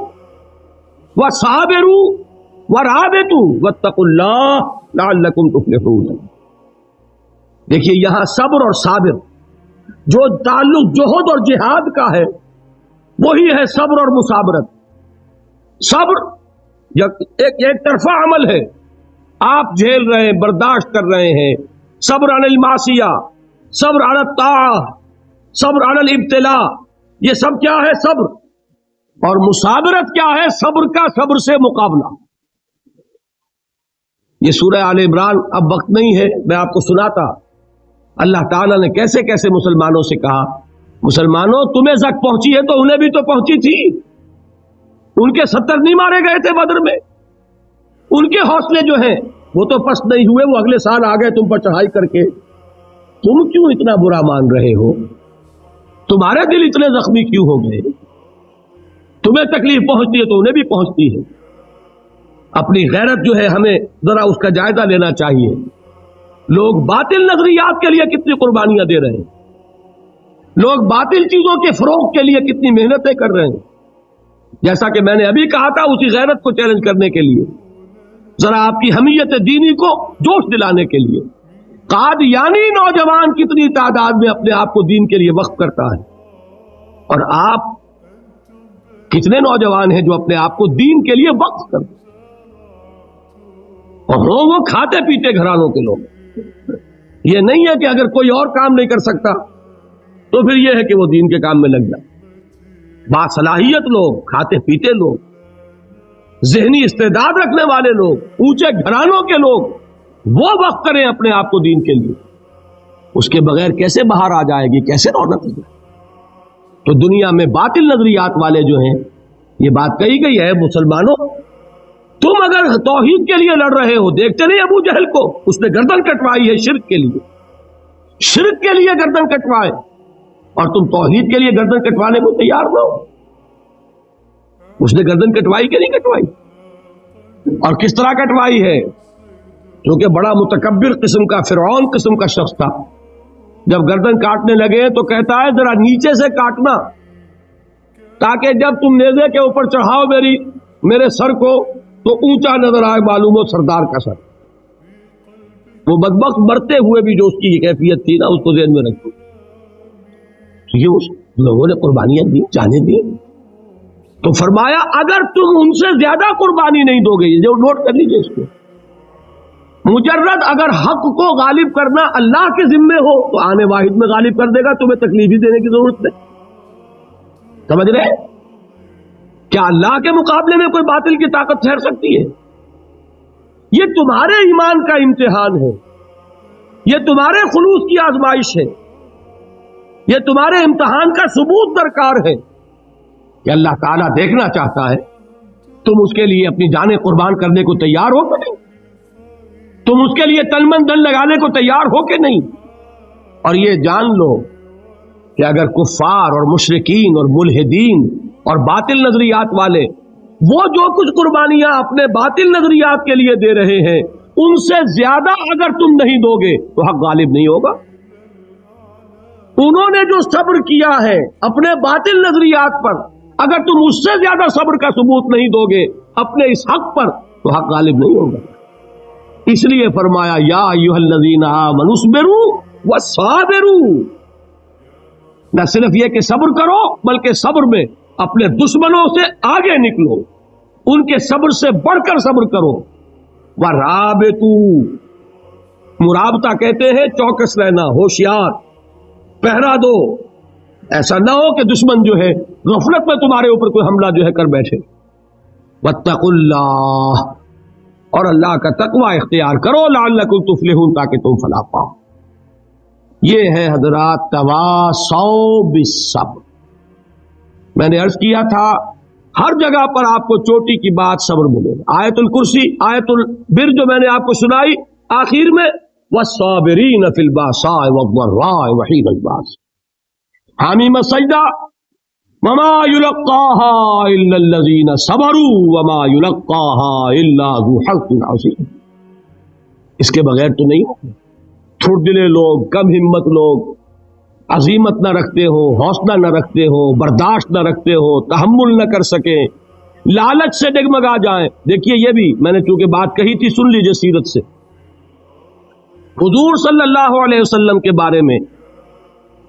وصابروا ورابطوا واتقوا اللہ لعلکم تفلحون. دیکھیے یہاں صبر اور صابر جو تعلق جہد اور جہاد کا ہے وہی ہے صبر اور مصابرت. صبر ایک طرفہ عمل ہے، آپ جھیل رہے ہیں، برداشت کر رہے ہیں. صبر عن المعصیہ، صبر عن الطاعہ، صبر عن الابتلاء، یہ سب کیا ہے؟ صبر. اور مصابرت کیا ہے؟ صبر کا صبر سے مقابلہ. یہ سورہ آل عمران اب وقت نہیں ہے، میں آپ کو سناتا اللہ تعالیٰ نے کیسے کیسے مسلمانوں سے کہا: مسلمانوں تمہیں زک پہنچی ہے تو انہیں بھی تو پہنچی تھی. ان کے 70 نہیں مارے گئے تھے بدر میں؟ ان کے حوصلے جو ہیں وہ تو پست نہیں ہوئے، وہ اگلے سال آ گئے تم پر چڑھائی کر کے. تم کیوں اتنا برا مان رہے ہو؟ تمہارے دل اتنے زخمی کیوں ہو گئے؟ تمہیں تکلیف پہنچتی ہے تو انہیں بھی پہنچتی ہے. اپنی غیرت جو ہے ہمیں ذرا اس کا جائزہ لینا چاہیے. لوگ باطل نظریات کے لیے کتنی قربانیاں دے رہے ہیں, لوگ باطل چیزوں کے فروغ کے لیے کتنی محنتیں کر رہے ہیں. جیسا کہ میں نے ابھی کہا تھا, اسی غیرت کو چیلنج کرنے کے لیے, ذرا آپ کی حمیت دینی کو جوش دلانے کے لیے, قادیانی نوجوان کتنی تعداد میں اپنے آپ کو دین کے لیے وقف کرتا ہے, اور آپ کتنے نوجوان ہیں جو اپنے آپ کو دین کے لیے وقف کرتے ہیں, اور وہ کھاتے پیتے گھرانوں کے لوگ. یہ نہیں ہے کہ اگر کوئی اور کام نہیں کر سکتا تو پھر یہ ہے کہ وہ دین کے کام میں لگ جائے. باصلاحیت لوگ, کھاتے پیتے لوگ, ذہنی استعداد رکھنے والے لوگ, اونچے گھرانوں کے لوگ, وہ وقف کریں اپنے آپ کو دین کے لیے. اس کے بغیر کیسے باہر آ جائے گی, کیسے رونق ہوگی؟ تو دنیا میں باطل نظریات والے جو ہیں, یہ بات کہی گئی ہے, مسلمانوں تم اگر توحید کے لیے لڑ رہے ہو, دیکھتے نہیں ابو جہل کو, اس نے گردن کٹوائی ہے شرک کے لیے, شرک کے لیے گردن کٹوائے, اور تم توحید کے لیے گردن کٹوانے کو تیار نہ ہو. اس نے گردن کٹوائی کہ نہیں کٹوائی؟ اور کس طرح کٹوائی ہے؟ کیونکہ بڑا متکبر قسم کا, فرعون قسم کا شخص تھا. جب گردن کاٹنے لگے تو کہتا ہے ذرا نیچے سے کاٹنا, تاکہ جب تم نیزے کے اوپر چڑھاؤ میرے سر کو تو اونچا نظر آئے, معلوم ہو سردار کا سر. وہ بدبخت مرتے ہوئے بھی جو اس کی کیفیت تھی نا, اس کو ذہن میں رکھو. یہ اس لوگوں نے قربانیاں دی, جانے دی. تو فرمایا اگر تم ان سے زیادہ قربانی نہیں دو گے, جو نوٹ کر لیجیے اس کو, مجرد اگر حق کو غالب کرنا اللہ کے ذمے ہو تو آنے واحد میں غالب کر دے گا, تمہیں تکلیف ہی دینے کی ضرورت نہیں. سمجھ رہے؟ کیا اللہ کے مقابلے میں کوئی باطل کی طاقت ٹھہر سکتی ہے؟ یہ تمہارے ایمان کا امتحان ہے, یہ تمہارے خلوص کی آزمائش ہے, یہ تمہارے امتحان کا ثبوت درکار ہے کہ اللہ تعالیٰ دیکھنا چاہتا ہے تم اس کے لیے اپنی جانیں قربان کرنے کو تیار ہو کہ نہیں, تم اس کے لیے تن من دھن لگانے کو تیار ہو کہ نہیں. اور یہ جان لو کہ اگر کفار اور مشرکین اور ملحدین اور باطل نظریات والے وہ جو کچھ قربانیاں اپنے باطل نظریات کے لیے دے رہے ہیں, ان سے زیادہ اگر تم نہیں دو گے تو حق غالب نہیں ہوگا. انہوں نے جو صبر کیا ہے اپنے باطل نظریات پر, اگر تم اس سے زیادہ صبر کا ثبوت نہیں دو گے اپنے اس حق پر تو حق غالب نہیں ہوگا. اس لیے فرمایا یا ایھا الذین آمنوا اصبروا وصابروا, نہ صرف یہ کہ صبر کرو بلکہ صبر میں اپنے دشمنوں سے آگے نکلو, ان کے صبر سے بڑھ کر صبر کرو. ورابطوا, مرابطہ کہتے ہیں چوکس رہنا, ہوشیار, پہرا دو. ایسا نہ ہو کہ دشمن جو ہے غفلت میں تمہارے اوپر کوئی حملہ جو ہے کر بیٹھے. واتقوا اللہ, اور اللہ کا تقوی اختیار کرو, لعلکم تفلحون, تاکہ تم فلاح پاؤ. یہ ہے حضرات تواصوا بالصبر. میں نے عرض کیا تھا ہر جگہ پر آپ کو چوٹی کی بات صبر ملے گا. آیت الکرسی, آیت البر جو میں نے آپ کو سنائی آخر میں, والصابرین فی الباساء والضراء وحین الباس. حامیم السجدہ, وما یلقاها الا الذین صبروا وما یلقاها الا ذو حظ عظیم. اس کے بغیر تو نہیں ہوگا. تھوڑ دلے لوگ, کم ہمت لوگ, عزیمت نہ رکھتے ہو, حوصلہ نہ رکھتے ہو, برداشت نہ رکھتے ہو, تحمل نہ کر سکیں, لالچ سے ڈگمگا جائیں. دیکھیے یہ بھی میں نے چونکہ بات کہی تھی, سن لیجئے سیرت سے. حضور صلی اللہ علیہ وسلم کے بارے میں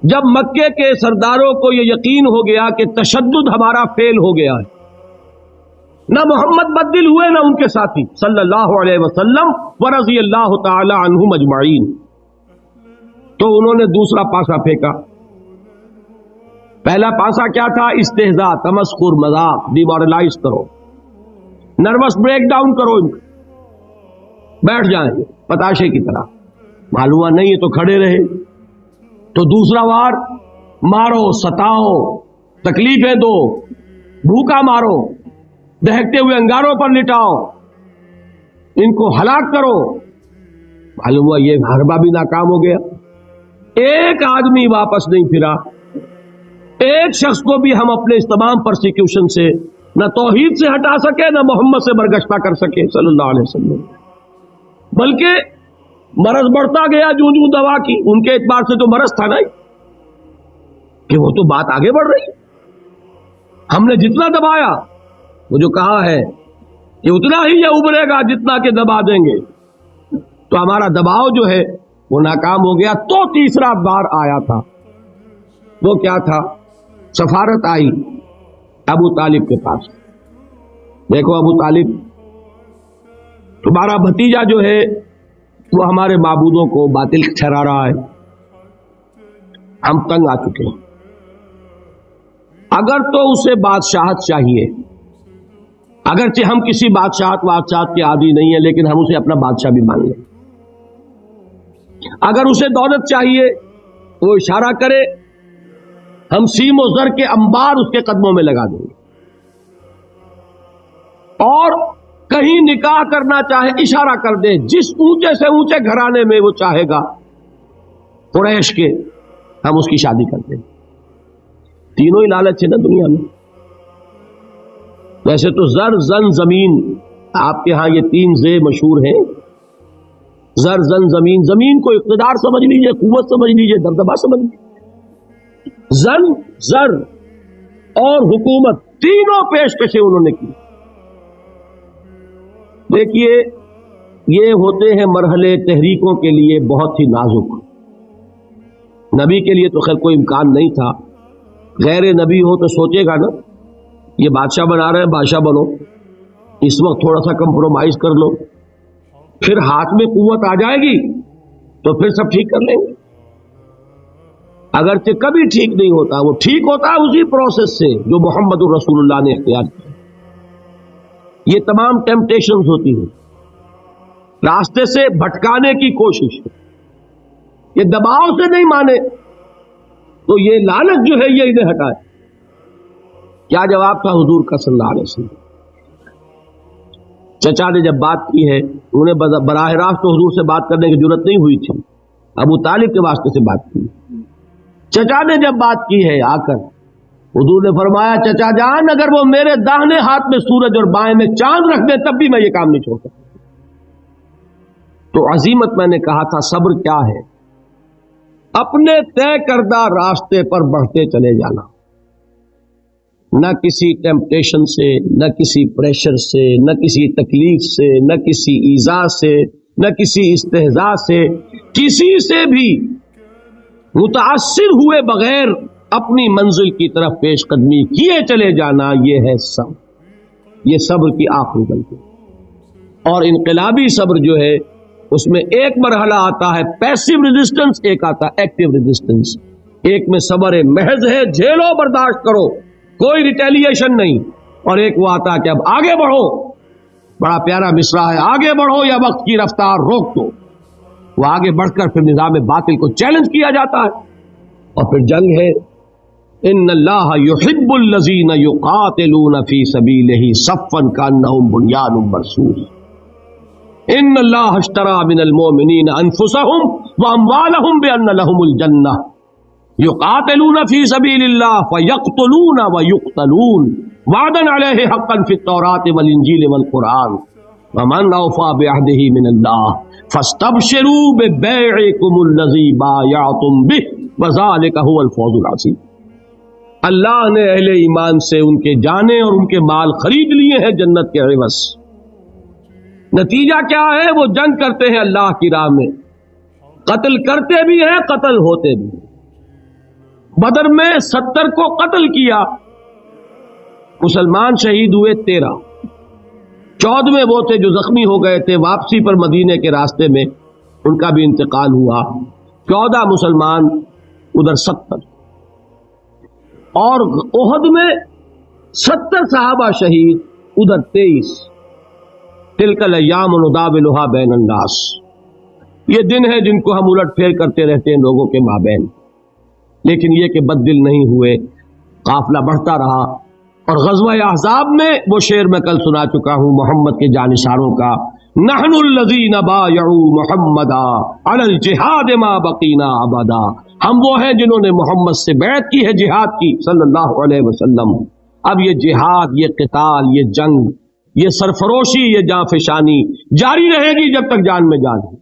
جب مکے کے سرداروں کو یہ یقین ہو گیا کہ تشدد ہمارا فیل ہو گیا ہے, نہ محمد بدل ہوئے نہ ان کے ساتھی صلی اللہ علیہ وسلم ورضی اللہ تعالی عنہم اجمعین, تو انہوں نے دوسرا پاسا پھینکا. پہلا پاسا کیا تھا؟ استہزاء, تمسخر, مذاق, ڈیمورلائز کرو, نروس بریک ڈاؤن کرو, بیٹھ جائیں پتاشے کی طرح, معلوم نہیں ہے تو کھڑے رہے. تو دوسرا وار مارو, ستاؤ, تکلیفیں دو, بھوکا مارو, دہکتے ہوئے انگاروں پر لٹاؤ, ان کو ہلاک کرو. معلوم ہوا یہ حربہ بھی ناکام ہو گیا. ایک آدمی واپس نہیں پھرا ایک شخص کو بھی ہم اپنے اس تمام پرسیکیوشن سے نہ توحید سے ہٹا سکے نہ محمد سے برگشتہ کر سکے صلی اللہ علیہ وسلم، بلکہ مرض بڑھتا گیا جوں جوں دوا کی. ان کے اعتبار سے تو مرض تھا نا کہ وہ تو بات آگے بڑھ رہی. ہم نے جتنا دبایا، وہ جو کہا ہے کہ اتنا ہی یہ ابھرے گا جتنا کہ دبا دیں گے، تو ہمارا دباؤ جو ہے وہ ناکام ہو گیا. تو تیسرا بار آیا تھا، وہ کیا تھا؟ سفارت آئی ابو طالب کے پاس. دیکھو ابو طالب، تمہارا بھتیجا جو ہے وہ ہمارے معبودوں کو باطل ٹھہرا رہا ہے، ہم تنگ آ چکے ہیں. اگر تو اسے بادشاہت چاہیے، اگرچہ ہم کسی بادشاہت کے عادی نہیں ہیں، لیکن ہم اسے اپنا بادشاہ بھی مان لیں. اگر اسے دولت چاہیے، وہ اشارہ کرے، ہم سیم و زر کے انبار اس کے قدموں میں لگا دیں گے. اور کہیں نکاح کرنا چاہے، اشارہ کر دے، جس اونچے سے اونچے گھرانے میں وہ چاہے گا قریش کے، ہم اس کی شادی کر دیں. تینوں ہی لالچ ہے نا دنیا میں. ویسے تو زر زن زمین، آپ کے ہاں یہ تین زے مشہور ہیں، زر زن زمین. زمین کو اقتدار سمجھ لیجئے، قوت سمجھ لیجئے، دبدبا سمجھ لیجئے. زن، زر اور حکومت، تینوں پیشکشیں انہوں نے کی. دیکھیے یہ ہوتے ہیں مرحلے تحریکوں کے لیے بہت ہی نازک. نبی کے لیے تو خیر کوئی امکان نہیں تھا. غیر نبی ہو تو سوچے گا نا، یہ بادشاہ بنا رہے ہیں، بادشاہ بنو، اس وقت تھوڑا سا کمپرومائز کر لو، پھر ہاتھ میں قوت آ جائے گی تو پھر سب ٹھیک کر لیں گے. اگرچہ کبھی ٹھیک نہیں ہوتا، وہ ٹھیک ہوتا ہے اسی پروسیس سے جو محمد الرسول اللہ نے اختیار کیا. یہ تمام ٹیمپٹیشنز ہوتی ہیں، راستے سے بھٹکانے کی کوشش. یہ دباؤ سے نہیں مانے تو یہ لالچ جو ہے یہ انہیں ہٹائے. کیا جواب تھا حضور کا صلی اللہ علیہ وسلم؟ چچا نے جب بات کی ہے، انہیں براہ راست تو حضور سے بات کرنے کی ضرورت نہیں ہوئی تھی، ابو طالب کے واسطے سے بات کی. چچا نے جب بات کی ہے آ کر، حضور نے فرمایا چچا جان اگر وہ میرے داہنے ہاتھ میں سورج اور بائیں میں چاند رکھ دے تب بھی میں یہ کام نہیں چھوڑ سکتا. تو عزیمت میں نے کہا تھا صبر کیا ہے؟ اپنے طے کردہ راستے پر بڑھتے چلے جانا، نہ کسی ٹیمپٹیشن سے، نہ کسی پریشر سے، نہ کسی تکلیف سے، نہ کسی ایذا سے، نہ کسی استہزاء سے، کسی سے بھی متاثر ہوئے بغیر اپنی منزل کی طرف پیش قدمی کیے چلے جانا. یہ ہے صبر. یہ صبر کی آخری غلطی. اور انقلابی صبر جو ہے اس میں ایک مرحلہ آتا ہے پیسو ریزسٹنس، ایک آتا ہے ایکٹیو ریزسٹنس. ایک میں صبر محض ہے، جھیلو برداشت کرو، کوئی ریٹیلیشن نہیں. اور ایک وہ آتا ہے کہ اب آگے بڑھو. بڑا پیارا مصرع ہے، آگے بڑھو یا وقت کی رفتار روک دو. وہ آگے بڑھ کر پھر نظام باطل کو چیلنج کیا جاتا ہے، اور پھر جنگ ہے. ان اللہ یحب الذین یقاتلون فی سبیلہ صفا کانہم بنیان مرصوص. ان اللہ اشتری من المؤمنین انفسہم واموالہم بان لہم الجنہ یقاتلون فی سبیل اللہ فیقتلون ویقتلون وعدا علیہ حقا فی التوراۃ والانجیل والقرآن ومن اوفی بعہدہ من اللہ فاستبشروا ببیعکم الذی بایعتم بہ وذالک هو الفوز العظیم. اللہ نے اہل ایمان سے ان کے جانیں اور ان کے مال خرید لیے ہیں جنت کے عوض. نتیجہ کیا ہے؟ وہ جنگ کرتے ہیں اللہ کی راہ میں، قتل کرتے بھی ہیں، قتل ہوتے بھی ہیں. بدر میں 70 کو قتل کیا، مسلمان شہید ہوئے 13. 14 وہ تھے جو زخمی ہو گئے تھے، واپسی پر مدینے کے راستے میں ان کا بھی انتقال ہوا. 14 مسلمان، ادھر 70. اور احد میں 70 صحابہ شہید، ادھر 23. تلک الایام نداولها بین الناس. یہ دن ہے جن کو ہم الٹ پھیر کرتے رہتے ہیں لوگوں کے مابین. لیکن یہ کہ بد دل نہیں ہوئے، قافلہ بڑھتا رہا. اور غزوہ احزاب میں وہ شعر میں کل سنا چکا ہوں محمد کے جانشاروں کا، نحن الذین بایعوا محمدا علی الجہاد ما بقینا ابدا. ہم وہ ہیں جنہوں نے محمد سے بیعت کی ہے جہاد کی صلی اللہ علیہ وسلم. اب یہ جہاد، یہ قتال، یہ جنگ، یہ سرفروشی، یہ جانفشانی جاری رہے گی جب تک جان میں جان ہے.